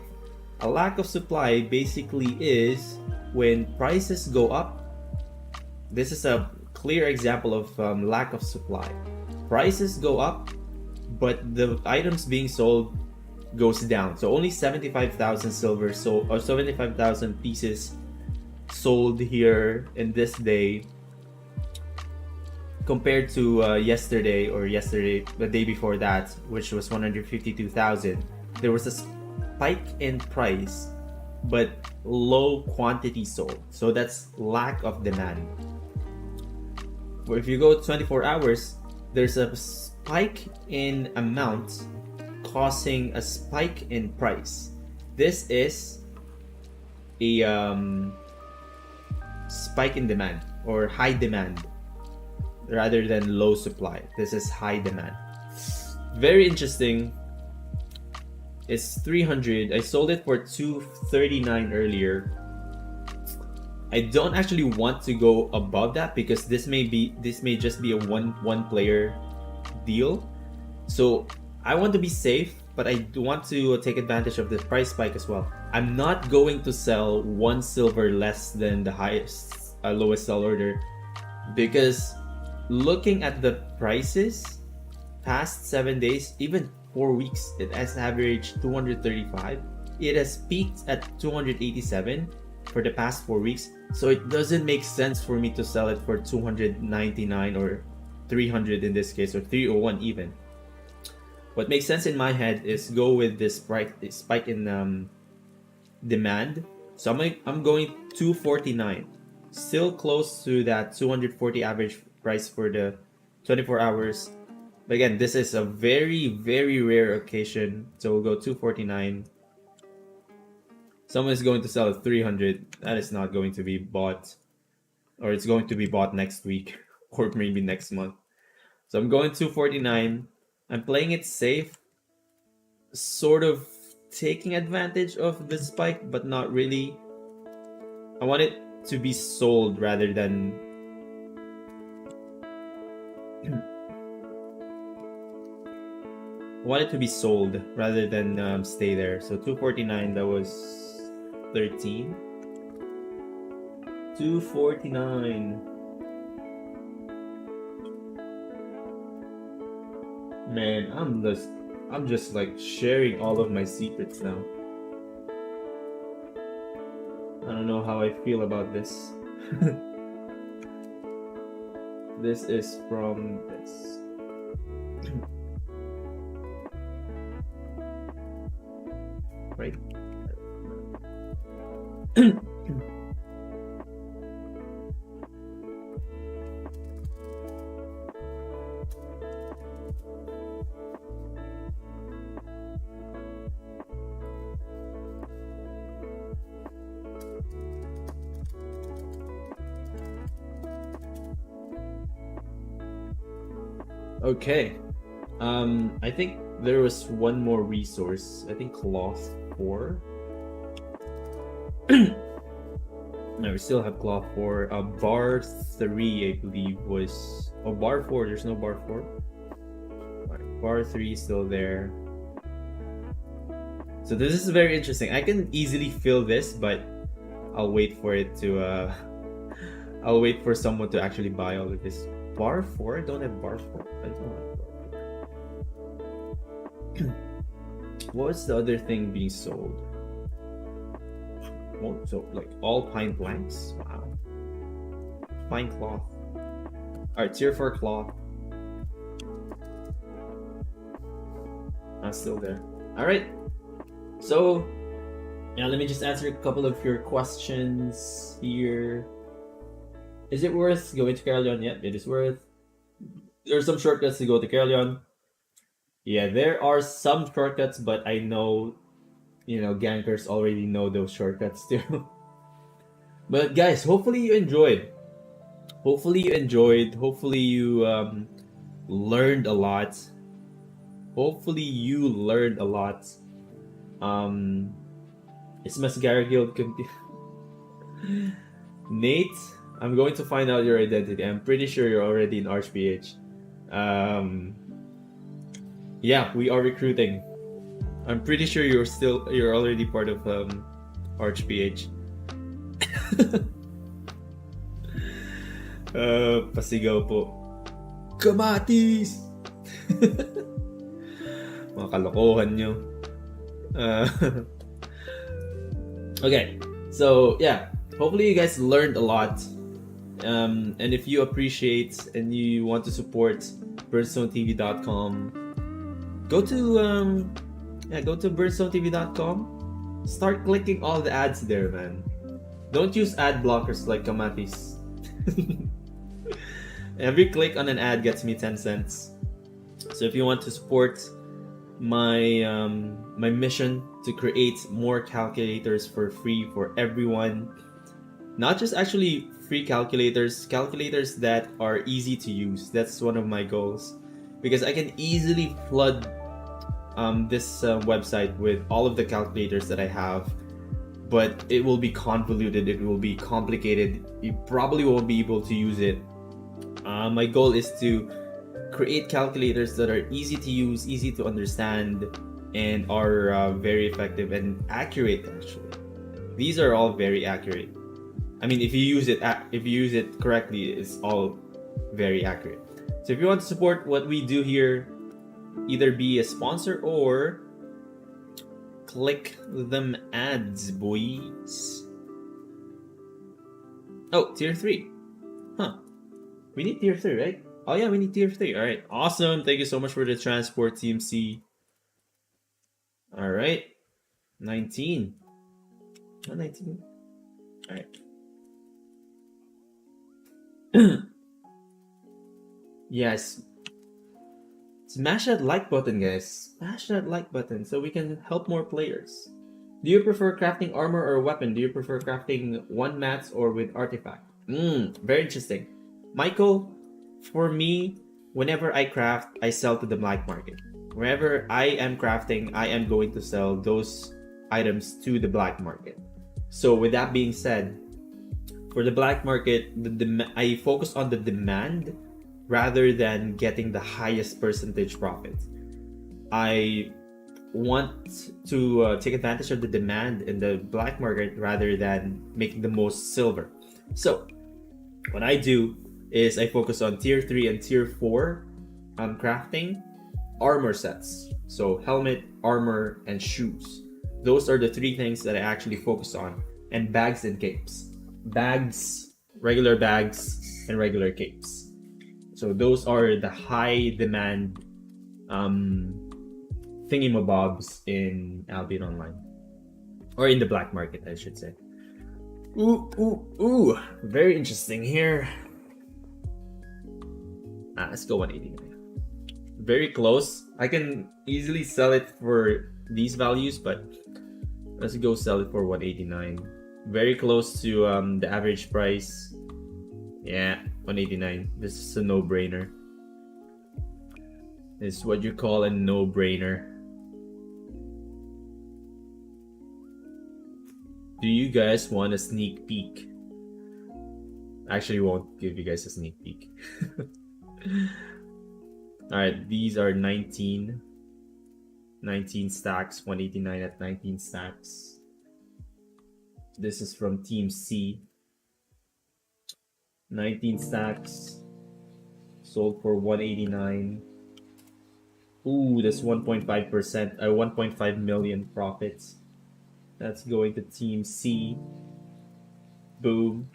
A lack of supply basically is when prices go up. This is a clear example of lack of supply. Prices go up, but the items being sold goes down. So only 75,000 silver or 75,000 pieces sold here in this day compared to the day before that, which was 152,000. There was a spike in price, but low quantity sold. So that's lack of demand. Or if you go 24 hours, there's a spike in amount causing a spike in price. This is a spike in demand or high demand rather than low supply. This is high demand. Very interesting. It's 300. I sold it for 239 earlier. I don't actually want to go above that because this may just be a one player deal. So I want to be safe, but I do want to take advantage of the price spike as well. I'm not going to sell 1 silver less than the lowest sell order, because looking at the prices past 7 days, even 4 weeks, it has averaged 235. It has peaked at 287 for the past 4 weeks. So it doesn't make sense for me to sell it for 299 or 300 in this case, or 301 even. What makes sense in my head is go with this spike in demand. So I'm going 249. Still close to that 240 average price for the 24 hours. But again, this is a very, very rare occasion. So we'll go 249. Someone is going to sell at 300. That is not going to be bought. Or it's going to be bought next week. Or maybe next month. So I'm going 249. I'm playing it safe. Sort of taking advantage of the spike, but not really. I want it to be sold rather than I want it to be sold rather than stay there. So 249, that was 13. 249. Man, I'm just like sharing all of my secrets now. I don't know how I feel about this. This is from this. Right? Okay. I think there was one more resource. I think cloth 4. No, we still have cloth 4. Bar 3, I believe, was... Oh, bar 4. There's no bar 4. Right, bar 3 is still there. So this is very interesting. I can easily fill this, but I'll wait for it to... I'll wait for someone to actually buy all of this. Bar 4? I don't have bar 4. I don't have bar 4. What was the other thing being sold? Oh, so like all pine blanks? Wow. Pine cloth. Alright, tier 4 cloth. Not still there. Alright. So, yeah, let me just answer a couple of your questions here. Is it worth going to Carolion? Yeah, it is worth. There are some shortcuts to go to Carolion. Yeah, there are some shortcuts, but I know, gankers already know those shortcuts too. But guys, hopefully you enjoyed. Hopefully you learned a lot. It's Mascara Guild Nate, I'm going to find out your identity. I'm pretty sure you're already in ArchPH. Yeah, we are recruiting. I'm pretty sure you're already part of ArchPH. Pasigaw po. Kamatis! Mga kalokohan nyo. Okay, so yeah, hopefully you guys learned a lot. And if you appreciate and you want to support BernStoneTV.com, go to BernStoneTV.com. Start clicking all the ads there, man. Don't use ad blockers like Kamatis. Every click on an ad gets me 10 cents. So if you want to support my my mission to create more calculators for free for everyone, not just actually free calculators that are easy to use. That's one of my goals, because I can easily flood this website with all of the calculators that I have, but it will be convoluted, it will be complicated, you probably won't be able to use it. My goal is to create calculators that are easy to use, easy to understand, and are very effective and accurate. Actually, these are all very accurate. I mean, if you use it correctly, it's all very accurate. So if you want to support what we do here, either be a sponsor or click them ads, boys. Oh, tier 3. Huh. We need tier 3, right? Oh yeah, we need tier 3. Alright, awesome. Thank you so much for the transport, TMC. Alright. 19. 119. Alright. Yes. Smash that like button, guys. Smash that like button so we can help more players. Do you prefer crafting armor or weapon? Do you prefer crafting one mats or with artifact? Very interesting. Michael, for me, whenever I craft, I sell to the black market. Whenever I am crafting, I am going to sell those items to the black market. So with that being said, for the black market, I focus on the demand rather than getting the highest percentage profit. I want to take advantage of the demand in the black market rather than making the most silver. So what I do is I focus on tier 3 and tier 4 crafting armor sets. So helmet, armor, and shoes. Those are the three things that I actually focus on. And bags and capes. Bags, regular bags, and regular capes. So those are the high demand thingamabobs in Albion Online. Or in the black market, I should say. Ooh. Very interesting here. Let's go 189. Very close. I can easily sell it for these values, but let's go sell it for 189. Very close to the average price. Yeah, 189. This is a no-brainer. This is what you call a no-brainer. Do you guys want a sneak peek? Actually, won't give you guys a sneak peek. Alright, these are 19 stacks, 189 at 19 stacks. This is from Team C. 19 stacks, sold for 189. Ooh, that's 1.5%, 1.5 million profits. That's going to Team C. Boom.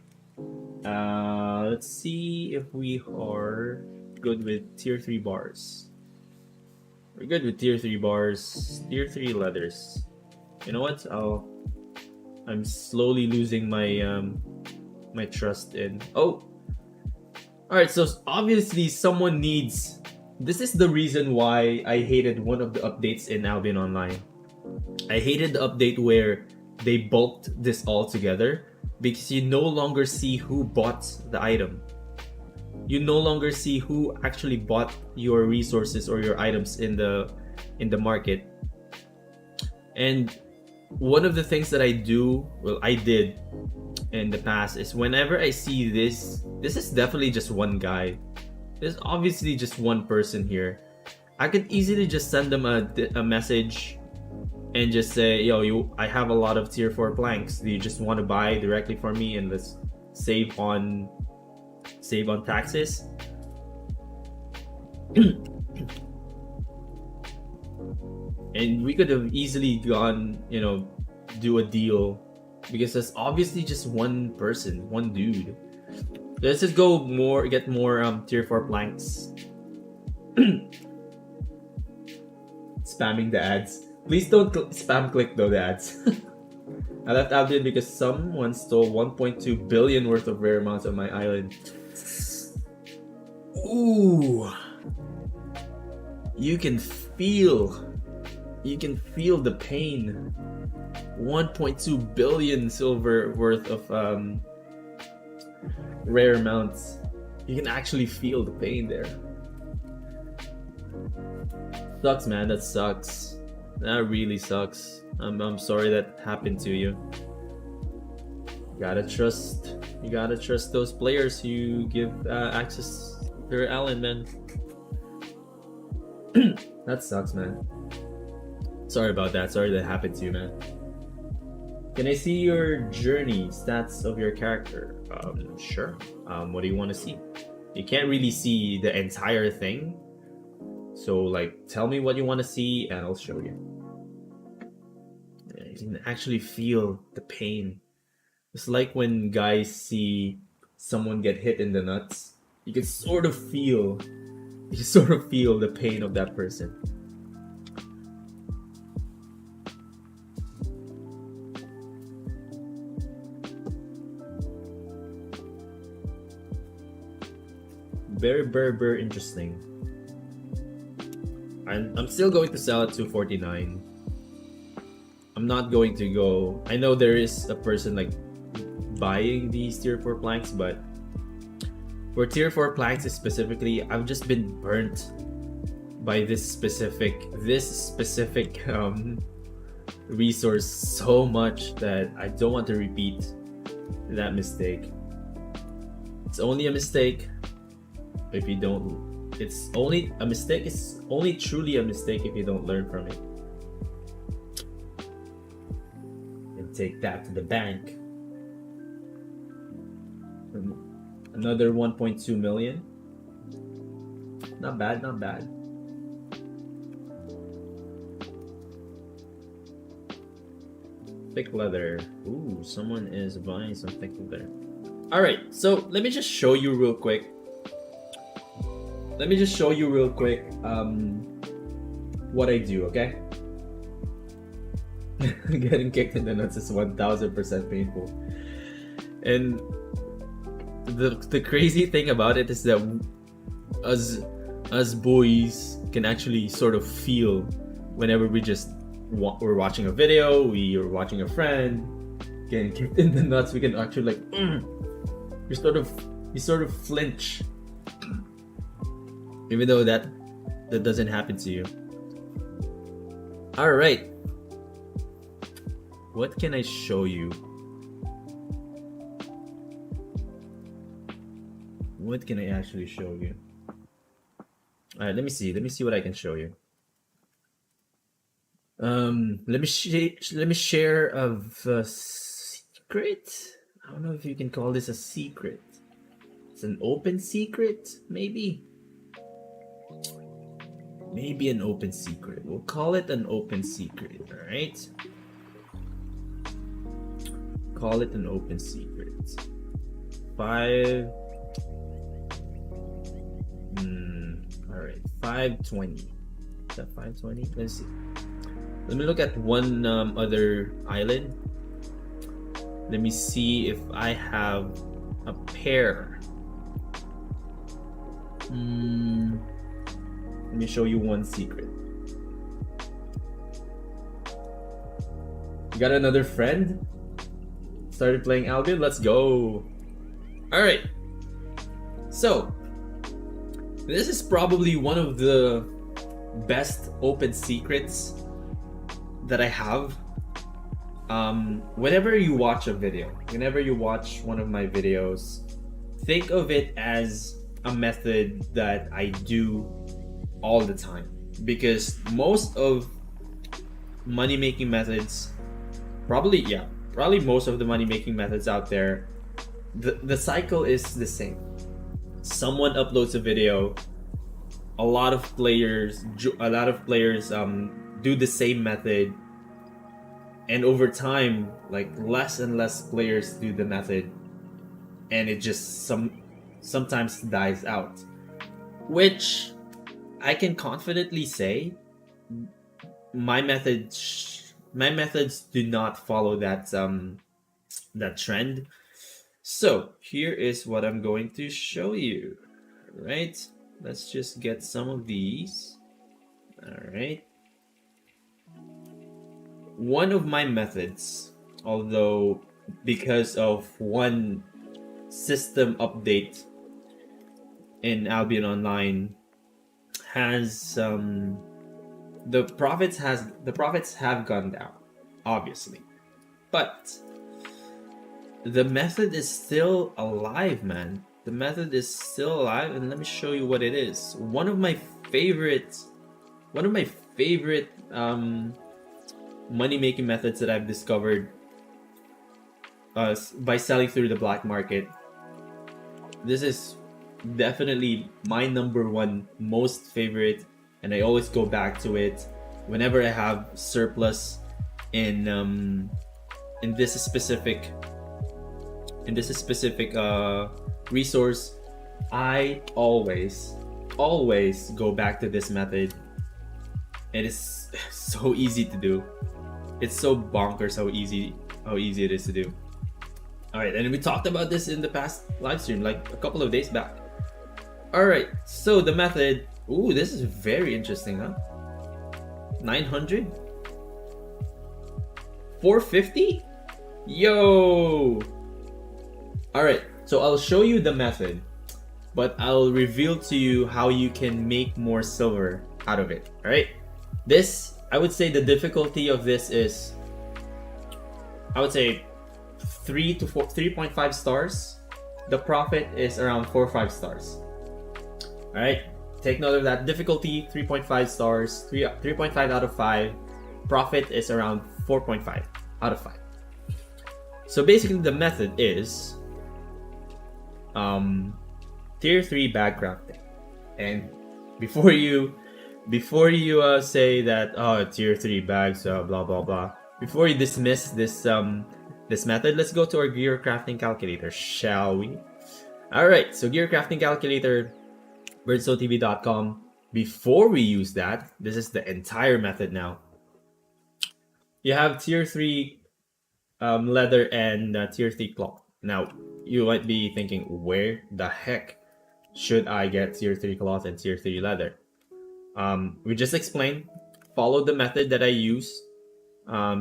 Let's see if we are good with tier 3 bars. We're good with tier 3 bars, tier 3 leathers. You know what? I'm slowly losing my my trust in. Oh, all right. So obviously someone needs. This is the reason why I hated one of the updates in Albion Online. I hated the update where they bulked this all together because you no longer see who bought the item. You no longer see who actually bought your resources or your items in the market. And one of the things that I did in the past is whenever I see this is definitely just one guy. There's obviously just one person here. I could easily just send them a message and just say, yo, I have a lot of tier 4 planks. Do you just want to buy directly from me and let's save on taxes? And we could have easily gone, do a deal because there's obviously just one person, one dude. Let's just get more tier 4 planks. Spamming the ads. Please don't spam click though the ads. I left Albion because someone stole 1.2 billion worth of rare amounts on my island. Ooh. You can feel the pain. 1.2 billion silver worth of rare amounts. You can actually feel the pain there. Sucks, man. That sucks. That really sucks. I'm sorry that happened to you. You gotta trust those players who give access to their island, man. That sucks, man. Sorry about that. Sorry that happened to you, man. Can I see your journey stats of your character? Sure. What do you want to see? You can't really see the entire thing. So, tell me what you want to see and I'll show you. You can actually feel the pain. It's like when guys see someone get hit in the nuts. You can sort of feel the pain of that person. very interesting. I'm still going to sell at 249. I'm not going to go. I know there is a person like buying these tier 4 planks, but for tier 4 planks specifically, I've just been burnt by this specific resource so much that I don't want to repeat that mistake. It's only a mistake if you don't. It's only a mistake. It's only truly a mistake if you don't learn from it. And take that to the bank. Another 1.2 million. Not bad, not bad. Thick leather. Ooh, someone is buying some thick leather. Alright, so let me just show you real quick. What I do, okay? Getting kicked in the nuts is 1000% painful. And the crazy thing about it is that us boys can actually sort of feel whenever we're watching a video, we are watching a friend getting kicked in the nuts. We can actually like you sort of flinch, even though that doesn't happen to you. All right, what can I show you? What can I actually show you? All right, let me see what I can show you. Let me share a secret. I don't know if you can call this a secret. It's an open secret, maybe. Maybe an open secret. We'll call it an open secret. All right. Call it an open secret. 5. All right. 520. Is that 520? Let's see. Let me look at one other island. Let me see if I have a pair. Let me show you one secret. You got another friend? Started playing Albion? Let's go. Alright. So, this is probably one of the best open secrets that I have. Whenever you watch a video, whenever you watch one of my videos, think of it as a method that I do all the time, because most of money-making methods, probably most of the money-making methods out there, the cycle is the same. Someone uploads a video, a lot of players do the same method, and over time, like less and less players do the method, and it just sometimes dies out. Which I can confidently say, my methods do not follow that trend. So here is what I'm going to show you. All right, let's just get some of these. All right. One of my methods, although because of one system update in Albion Online, has the profits have gone down, obviously, but the method is still alive, man. The method is still alive, and let me show you what it is. One of my favorite money-making methods that I've discovered by selling through the black market. This is definitely my number one most favorite, and I always go back to it whenever I have surplus in this specific resource. I always go back to this method. It is so easy to do. It's so bonkers how easy it is to do. All right, and we talked about this in the past live stream, like a couple of days back. Alright, so the method. Ooh, this is very interesting, huh? 900? 450? Yo! Alright, so I'll show you the method, but I'll reveal to you how you can make more silver out of it. Alright? This, I would say the difficulty of this is, I would say 3.5 stars. The profit is around 4 or 5 stars. Alright, take note of that. Difficulty 3.5 stars, 3.5 out of 5. Profit is around 4.5 out of 5. So basically the method is tier 3 bag crafting. And before you say that, oh, tier 3 bags, blah blah blah, before you dismiss this this method, let's go to our gear crafting calculator, shall we? Alright, so gear crafting calculator, BernStoneTV.com. Before we use that, this is the entire method now. You have tier 3 leather and tier 3 cloth. Now, you might be thinking, where the heck should I get tier 3 cloth and tier 3 leather? We just explained. Follow the method that I use,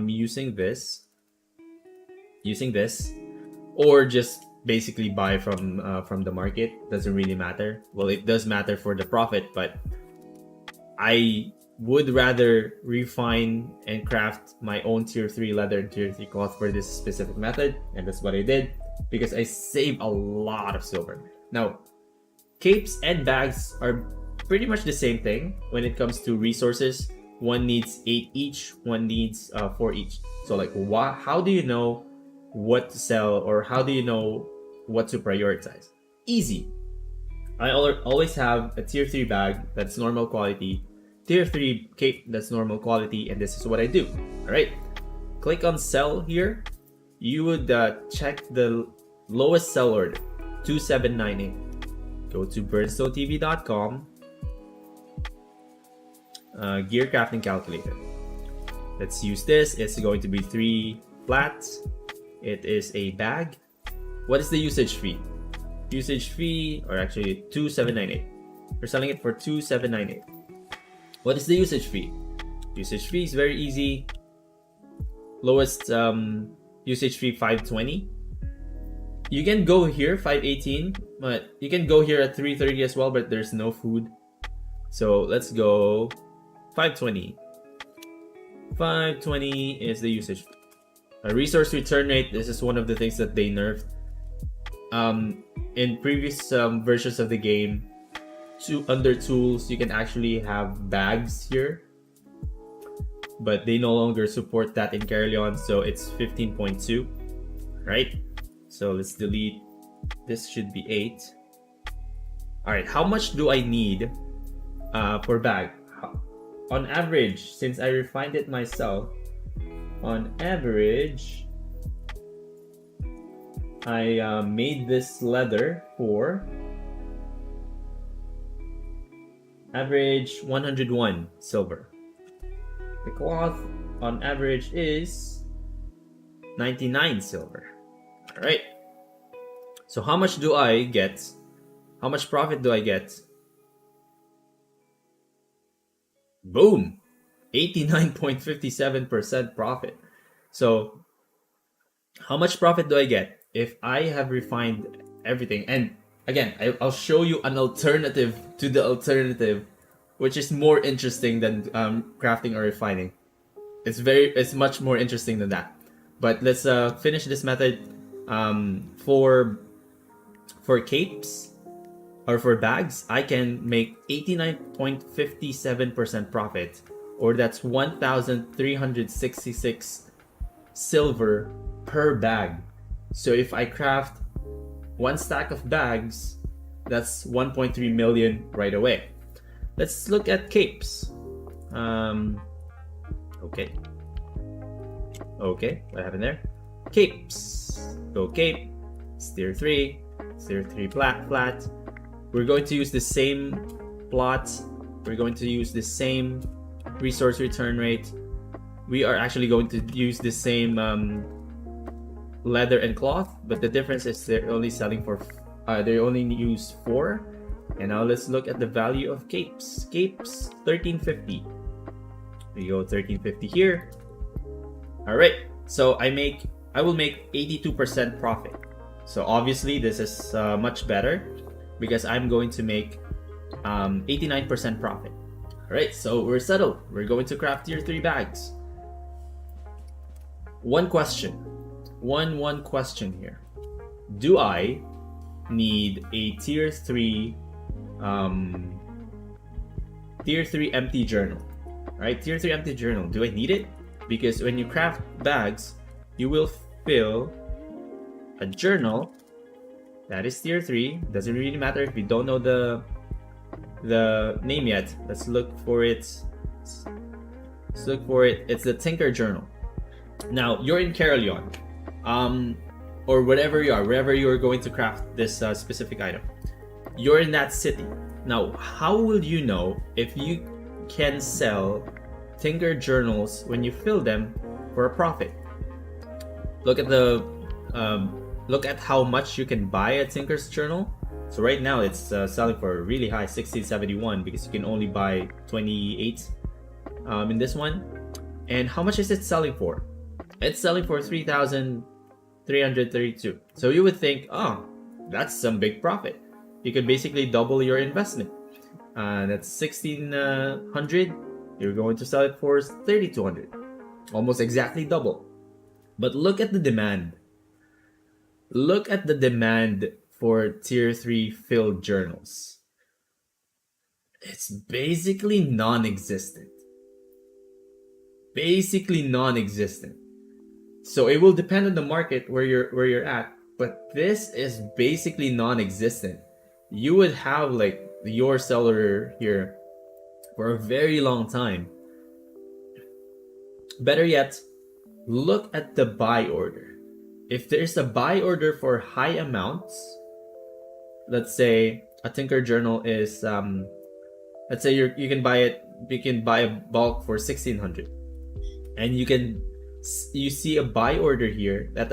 using this, or just basically buy from the market. Doesn't really matter. Well, it does matter for the profit, but I would rather refine and craft my own tier 3 leather and tier 3 cloth for this specific method, and that's what I did because I save a lot of silver. Now, capes and bags are pretty much the same thing when it comes to resources. One needs 8 each, one needs 4 each. So like, how do you know what to sell, or how do you know what to prioritize? Easy. I always have a tier 3 bag that's normal quality, tier 3 cape that's normal quality, and this is what I do. Alright, click on sell here. You would check the lowest sell order, 2798. Go to BernStoneTV.com, gear crafting calculator. Let's use this. It's going to be 3 flats. It is a bag. What is the usage fee? Usage fee, or actually 2798. We're selling it for 2798. What is the usage fee? Usage fee is very easy. Lowest usage fee 520. You can go here 518, but you can go here at 330 as well, but there's no food. So let's go 520. 520 is the usage fee. A resource return rate, this is one of the things that they nerfed. In previous versions of the game, under tools, you can actually have bags here, but they no longer support that in Carillon, so it's 15.2, right? So let's delete. This should be 8. Alright, how much do I need for bag? On average, since I refined it myself, on average, I made this leather for average 101 silver. The cloth on average is 99 silver. Alright, so how much do I get? How much profit do I get? Boom! 89.57% profit. So how much profit do I get if I have refined everything? And again, I'll show you an alternative to the alternative, which is more interesting than crafting or refining. It's much more interesting than that. But let's finish this method. For capes or for bags, I can make 89.57% profit, or that's 1,366 silver per bag. So if I craft 1 stack of bags, that's 1.3 million right away. Let's look at capes. Okay, what happened there? Capes. Go cape. It's tier 3. It's tier 3 flat. We're going to use the same plot. We're going to use the same resource return rate. We are actually going to use the same leather and cloth, but the difference is they're only selling for they only use 4 And now let's look at the value of capes. Capes 1350. We go 1350 here. All right. So I will make 82% profit. So obviously this is much better because I'm going to make 89% profit. All right. So we're settled. We're going to craft tier 3 bags. One question. One question here. Do I need a tier 3 empty journal? Right? Tier 3 empty journal. Do I need it? Because when you craft bags, you will fill a journal that is tier 3. Doesn't really matter if you don't know the name yet. Let's look for it. Let's look for it. It's the Tinker Journal. Now you're in Carolion, or wherever you're going to craft this specific item. You're in that city. Now, how will you know if you can sell Tinker Journals when you fill them for a profit? Look at how much you can buy a Tinker's Journal. So right now it's selling for a really high 1671 because you can only buy 28 in this one. And how much is it selling for? It's selling for 3,332. So you would think, oh, that's some big profit. You could basically double your investment. That's 1,600. You're going to sell it for 3,200. Almost exactly double. But look at the demand. Look at the demand for tier 3 filled journals. It's basically non-existent. Basically non-existent. So it will depend on the market where you're at, but this is basically non-existent. You would have like your seller here for a very long time. Better yet, look at the buy order. If there's a buy order for high amounts, let's say a Tinker Journal is let's say you can buy a bulk for 1,600, and you see a buy order here that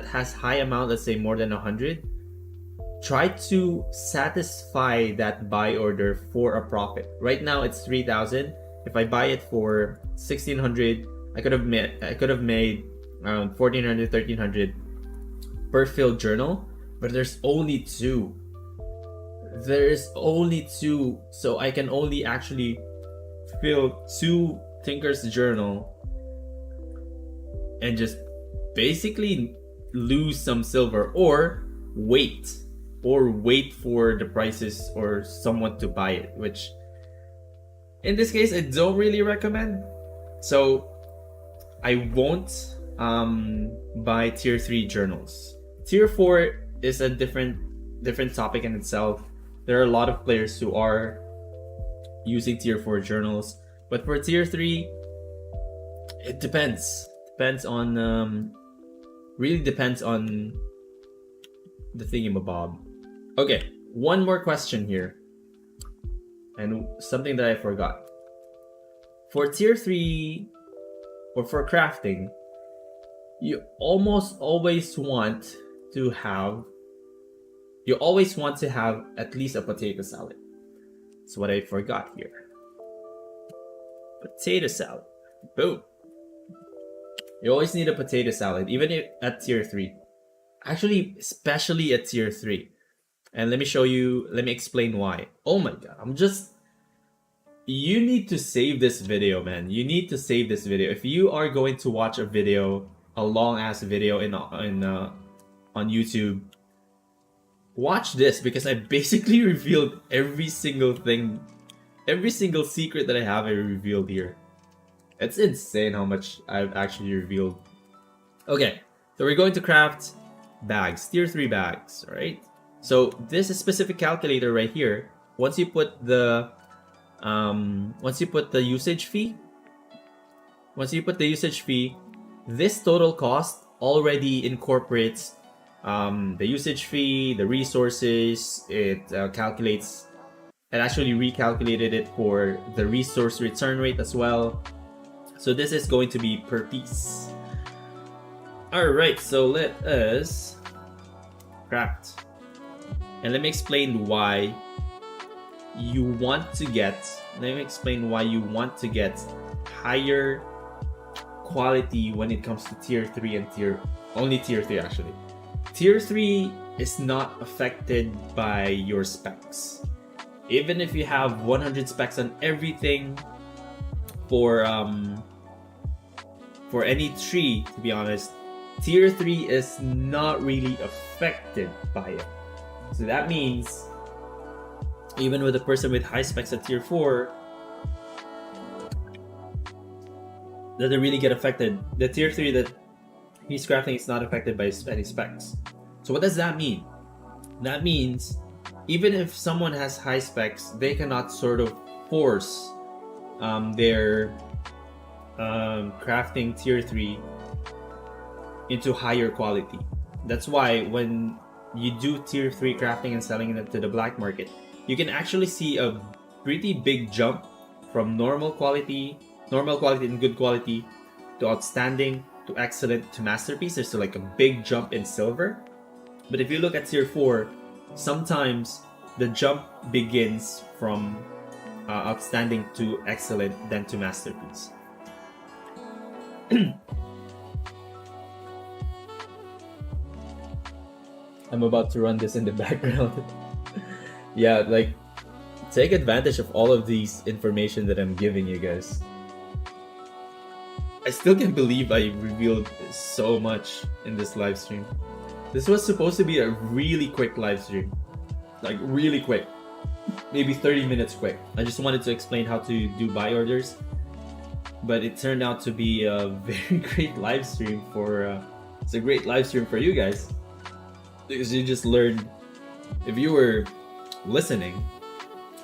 has high amount, let's say more than 100. Try to satisfy that buy order for a profit. Right now it's 3,000. If I buy it for 1,600, I could have made around 1,400, 1,300 per filled journal. But there's only 2. There's only 2, so I can only actually fill 2 Tinker's Journal and just basically lose some silver or wait for the prices or someone to buy it, which in this case I don't really recommend. So I won't buy tier 3 journals. Tier 4 is a different topic in itself. There are a lot of players who are using tier 4 journals, but for tier 3 it depends on really depends on the thingamabob. Okay, one more question here, and something that I forgot. For tier 3 or for crafting, you almost always want to have at least a potato salad. That's what I forgot here. Potato salad. Boom. You always need a potato salad, even if at tier 3. Actually, especially at tier 3. And let me explain why. Oh my god, you need to save this video, man. You need to save this video. If you are going to watch a long ass video on YouTube, watch this, because I basically revealed every single thing, every single secret that I have, I revealed here. It's insane how much I've actually revealed. Okay, so we're going to craft bags, tier 3 bags, alright? So this is specific calculator right here. Once you put the usage fee, this total cost already incorporates the usage fee, the resources. It calculates, it actually recalculated it for the resource return rate as well. So this is going to be per piece. Alright, so let us craft. And let me explain why you want to get, let me explain why you want to get higher quality when it comes to tier 3 and only tier 3 actually. Tier 3 is not affected by your specs. Even if you have 100 specs on everything for any tree, to be honest, tier 3 is not really affected by it. So that means even with a person with high specs at tier 4, doesn't really get affected. The tier 3 that he's crafting is not affected by any specs. So what does that mean? That means even if someone has high specs, they cannot sort of force their crafting tier 3 into higher quality. That's why when you do tier 3 crafting and selling it to the black market, you can actually see a pretty big jump from normal quality and good quality to outstanding to excellent to masterpiece. There's like a big jump in silver. But if you look at tier 4, sometimes the jump begins from outstanding to excellent, then to masterpiece. I'm about to run this in the background. Yeah, like, take advantage of all of these information that I'm giving you guys. I still can't believe I revealed so much in this live stream. This was supposed to be a really quick live stream. Like, really quick. Maybe 30 minutes quick. I just wanted to explain how to do buy orders. But it turned out to be a very great live stream for... it's a great live stream for you guys. Because you just learned... If you were listening,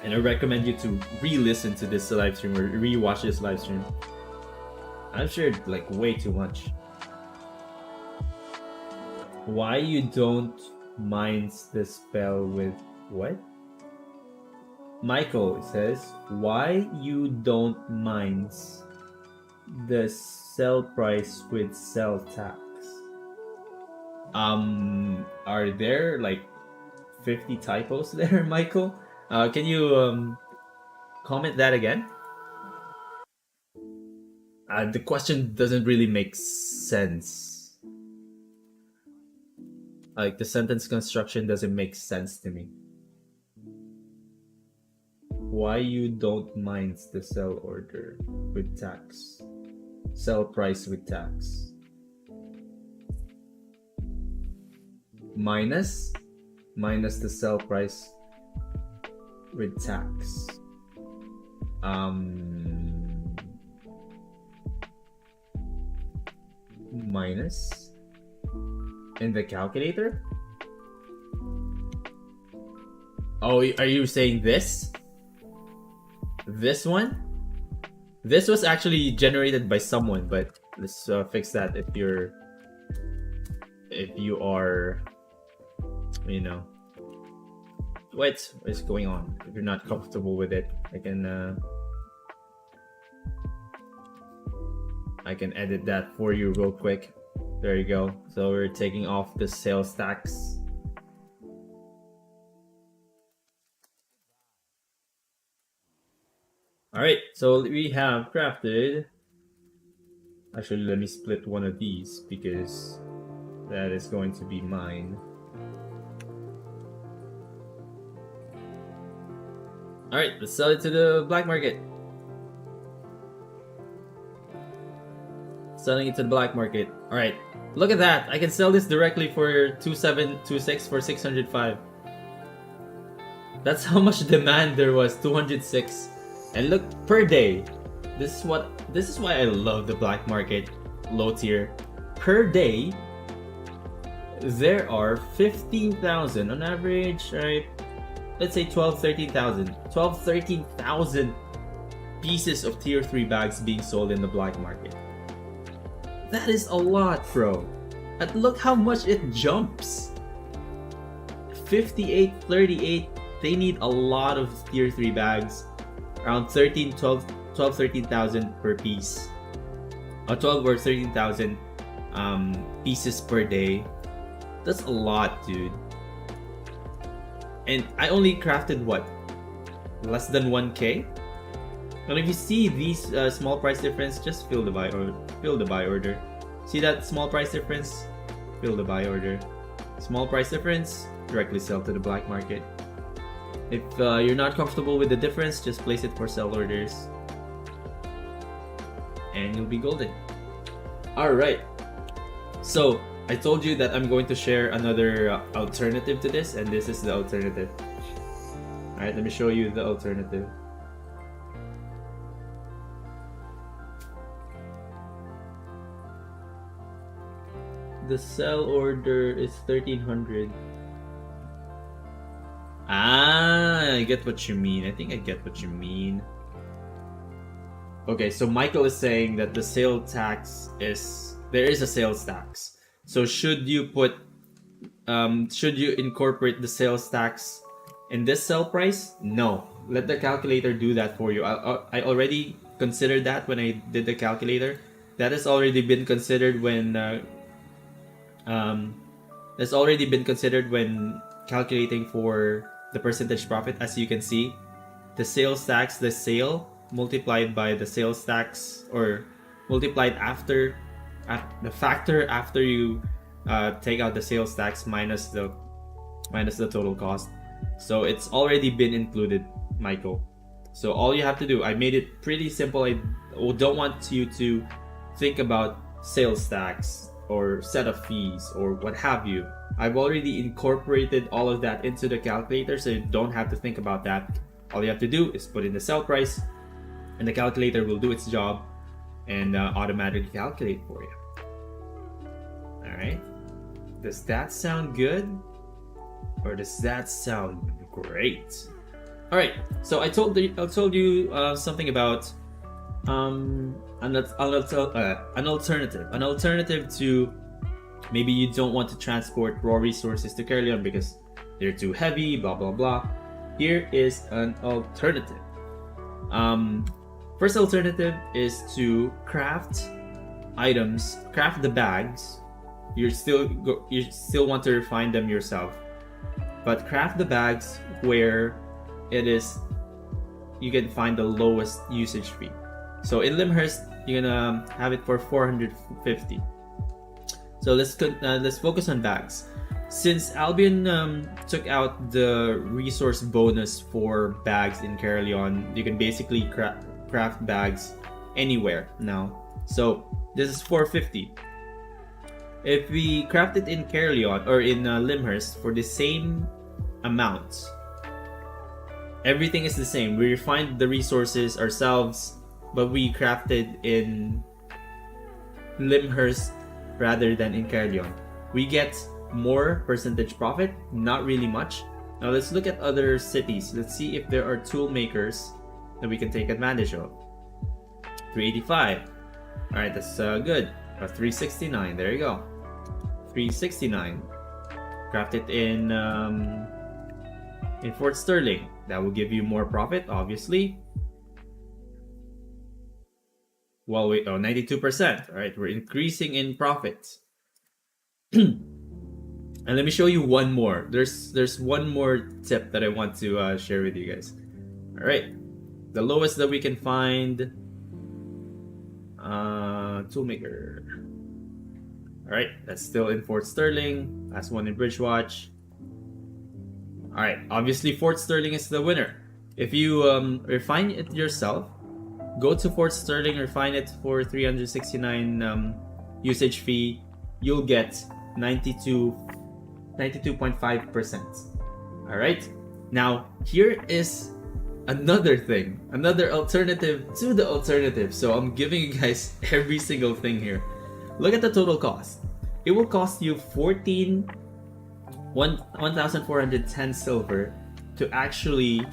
and I recommend you to re-listen to this live stream or re-watch this live stream. I've shared like way too much. Why you don't mines the spell with what? Michael says, why you don't mines the sell price with sell tax? Are there like 50 typos there, Michael? Can you comment that again? The question doesn't really make sense. Like, the sentence construction doesn't make sense to me. Why you don't mind the sell order with tax? Sell price with tax. Minus the sell price with tax. Minus in the calculator? Oh, are you saying this? This one? This was actually generated by someone, but let's fix that if you are, you know, what is going on. If you're not comfortable with it, I can edit that for you real quick. There you go. So we're taking off the sales tax. Alright, so we have crafted... Actually, let me split one of these because that is going to be mine. Alright, let's sell it to the black market. Selling it to the black market. Alright, look at that. I can sell this directly for 2726 for 605. That's how much demand there was, 206. And look, per day. This is why I love the black market low tier. Per day, there are 15,000 on average, right? Let's say 13,000 pieces of tier 3 bags being sold in the black market. That is a lot, bro. And look how much it jumps. 58, 38. They need a lot of tier 3 bags. Around 13,000 per piece. Or 12 or 13,000 pieces per day. That's a lot, dude. And I only crafted what? less than 1k. And if you see these small price difference, just fill the buy order. See that small price difference? Fill the buy order. Small price difference, directly sell to the black market. If you're not comfortable with the difference, just place it for sell orders, and you'll be golden. Alright, so I told you that I'm going to share another alternative to this, and this is the alternative. Alright, let me show you the alternative. The sell order is 1300. I get what you mean. I think I get what you mean. Okay, so Michael is saying that the sale tax is... There is a sales tax. So should you put... should you incorporate the sales tax in this sell price? No. Let the calculator do that for you. I already considered that when I did the calculator. That has already been considered when... that's already been considered when calculating for the percentage profit. As you can see, the sales tax, the sale multiplied by the sales tax, or multiplied after the factor after you take out the sales tax minus the total cost. So it's already been included, Michael. So all you have to do, I made it pretty simple. I don't want you to think about sales tax or set of fees or what have you. I've already incorporated all of that into the calculator, so you don't have to think about that. All you have to do is put in the sell price, and the calculator will do its job and automatically calculate for you. Alright, does that sound good? Or does that sound great? Alright, so I told you something about an alternative to maybe you don't want to transport raw resources to Caerleon because they're too heavy, blah blah blah. Here is an alternative. First alternative is to craft items, craft the bags. You still want to refine them yourself, but craft the bags where it is you can find the lowest usage fee. So in Limhurst, you're gonna have it for 450. So let's focus on bags. Since Albion took out the resource bonus for bags in Caerleon, you can basically craft bags anywhere now. So this is 450. If we craft it in Caerleon or in Limhurst for the same amount, everything is the same. We refined the resources ourselves, but we crafted in Limhurst rather than in Caerleon. We get more percentage profit, not really much. Now let's look at other cities. Let's see if there are tool makers that we can take advantage of. 385. Alright, that's good. 369, there you go. 369. Craft it in Fort Sterling. That will give you more profit, obviously. Well, wait, 92%. All right, we're increasing in profit. And let me show you one more. There's one more tip that I want to share with you guys. All right, the lowest that we can find, toolmaker. All right, that's still in Fort Sterling. Last one in Bridgewatch. All right, obviously Fort Sterling is the winner. If you refine it yourself, go to Fort Sterling, refine it for 369 usage fee, you'll get 92.5%. All right. Now here is another thing, another alternative to the alternative. So I'm giving you guys every single thing here. Look at the total cost. It will cost you 1,410 silver to actually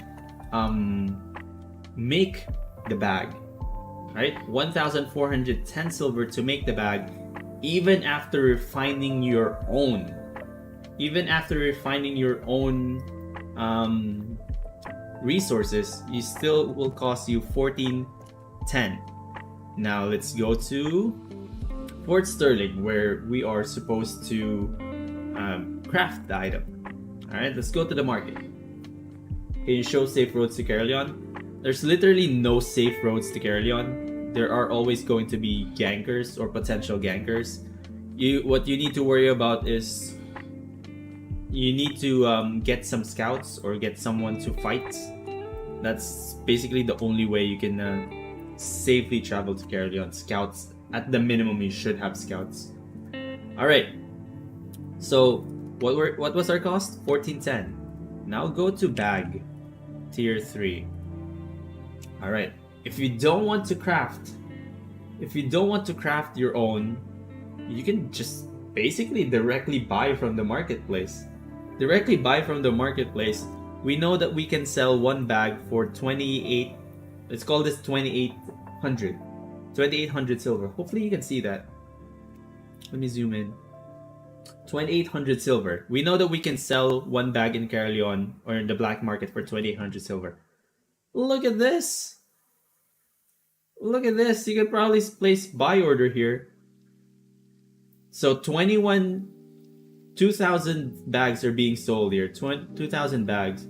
make the bag. Right? 1,410 silver to make the bag, even after refining your own. Even after refining your own resources, you still will cost you 1410. Now let's go to Fort Sterling, where we are supposed to craft the item. Alright, let's go to the market. Can you show safe roads to Caerleon? There's literally no safe roads to Caerleon. There are always going to be gankers or potential gankers. What you need to worry about is you need to get some scouts or get someone to fight. That's basically the only way you can safely travel to Caerleon. Scouts, at the minimum, you should have scouts. All right. So what was our cost? 1410. Now go to bag, tier 3. All right. If you don't want to craft your own, you can just basically directly buy from the marketplace. We know that we can sell one bag for 28. Let's call this 2800. 2800 silver. Hopefully you can see that. Let me zoom in. 2800 silver. We know that we can sell one bag in Caerleon or in the black market for 2800 silver. Look at this. You could probably place buy order here. So 2,000 bags are being sold here. 2,000 bags.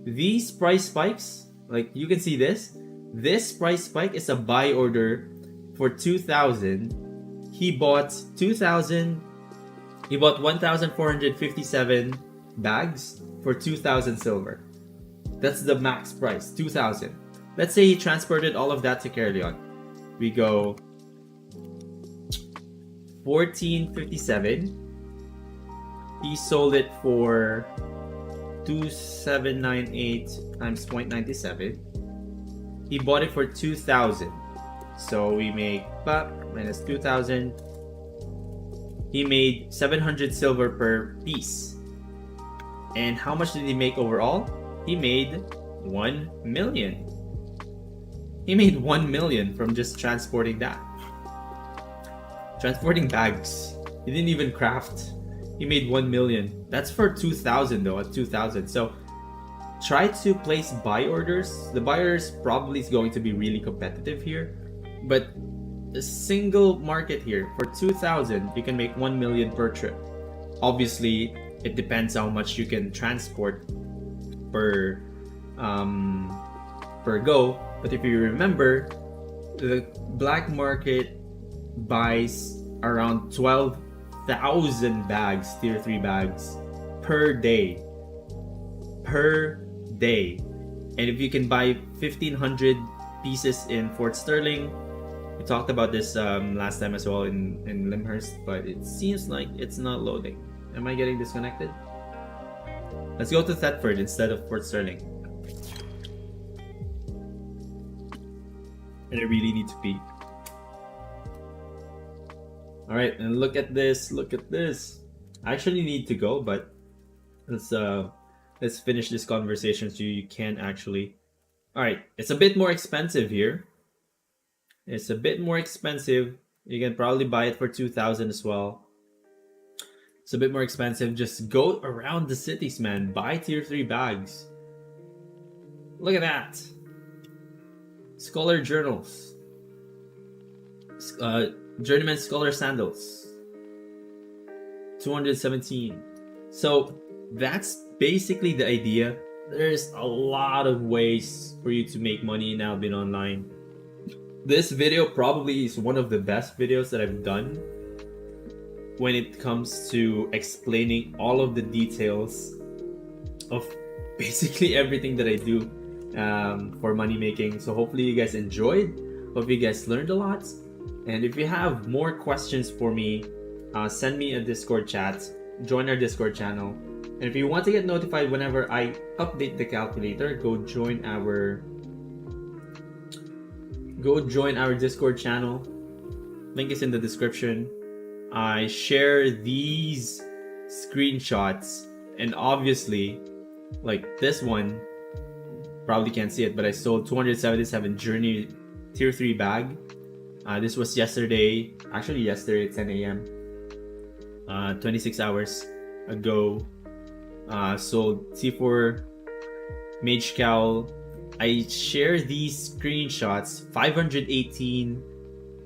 These price spikes, like you can see this price spike is a buy order for 2,000. He bought 1,457 bags for 2,000 silver. That's the max price, 2,000. Let's say he transported all of that to Caerleon. We go 1457. He sold it for 2,798 times 0.97. He bought it for 2,000. So we make minus 2,000. He made 700 silver per piece. And how much did he make overall? He made 1 million. He made 1 million from just transporting that. Transporting bags. He didn't even craft. He made 1 million. That's for 2,000 though, at 2,000. So try to place buy orders. The buy orders probably is going to be really competitive here. But the single market here, for 2,000, you can make 1 million per trip. Obviously, it depends how much you can transport per go. But if you remember, the black market buys around 12,000 bags, tier 3 bags, per day. And if you can buy 1,500 pieces in Fort Sterling, we talked about this last time as well in Limhurst, but it seems like it's not loading. Am I getting disconnected? Let's go to Thetford instead of Fort Sterling. And I really need to pee. Alright, and look at this. I actually need to go, but let's finish this conversation so you can actually. Alright, it's a bit more expensive here. It's a bit more expensive. You can probably buy it for 2,000 as well. It's a bit more expensive. Just go around the cities, man. Buy tier 3 bags. Look at that. Scholar journals. Journeyman Scholar sandals. 217. So that's basically the idea. There's a lot of ways for you to make money in Albion Online. This video probably is one of the best videos that I've done when it comes to explaining all of the details of basically everything that I do for money making. So hopefully you guys enjoyed. Hope you guys learned a lot. And if you have more questions for me, send me a Discord chat. Join our Discord channel. And if you want to get notified whenever I update the calculator, go join our Discord channel. Link is in the description. I share these screenshots, and obviously, like this one, probably can't see it, but I sold 277 Journey Tier 3 bag. This was yesterday, actually yesterday at 10 a.m. 26 hours ago. Sold C4 Mage Cowl. I share these screenshots, 518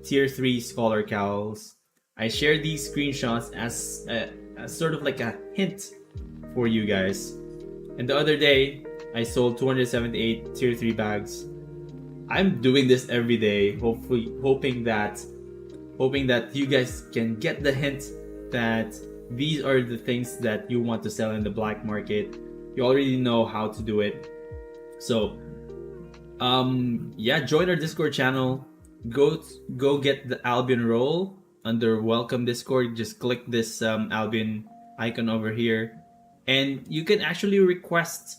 Tier 3 Scholar Cowls. I share these screenshots as sort of like a hint for you guys. And the other day, I sold 278 tier 3 bags. I'm doing this every day, hoping that you guys can get the hint that these are the things that you want to sell in the black market. You already know how to do it. So yeah, join our Discord channel. Go get the Albion role under welcome Discord. Just click this Albion icon over here, and you can actually request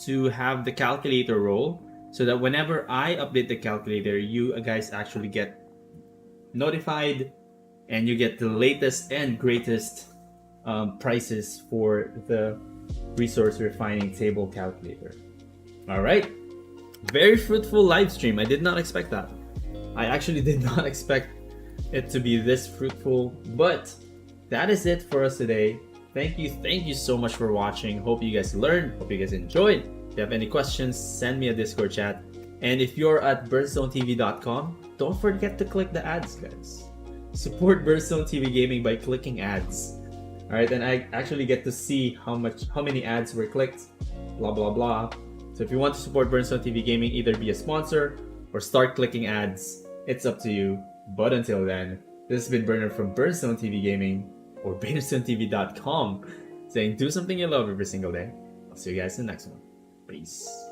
to have the calculator role, so that whenever I update the calculator, you guys actually get notified and you get the latest and greatest prices for the resource refining table calculator. All right, very fruitful live stream. I did not expect that. I actually did not expect it to be this fruitful, but that is it for us today. Thank you so much for watching. Hope you guys learned, hope you guys enjoyed. If you have any questions, send me a Discord chat. And if you're at BernStoneTV.com, don't forget to click the ads, guys. Support BernStoneTV Gaming by clicking ads. Alright, then I actually get to see how many ads were clicked, blah blah blah. So if you want to support BernStoneTV Gaming, either be a sponsor or start clicking ads. It's up to you. But until then, this has been Bernard from BernStoneTV Gaming or BernStoneTV.com saying do something you love every single day. I'll see you guys in the next one. Peace.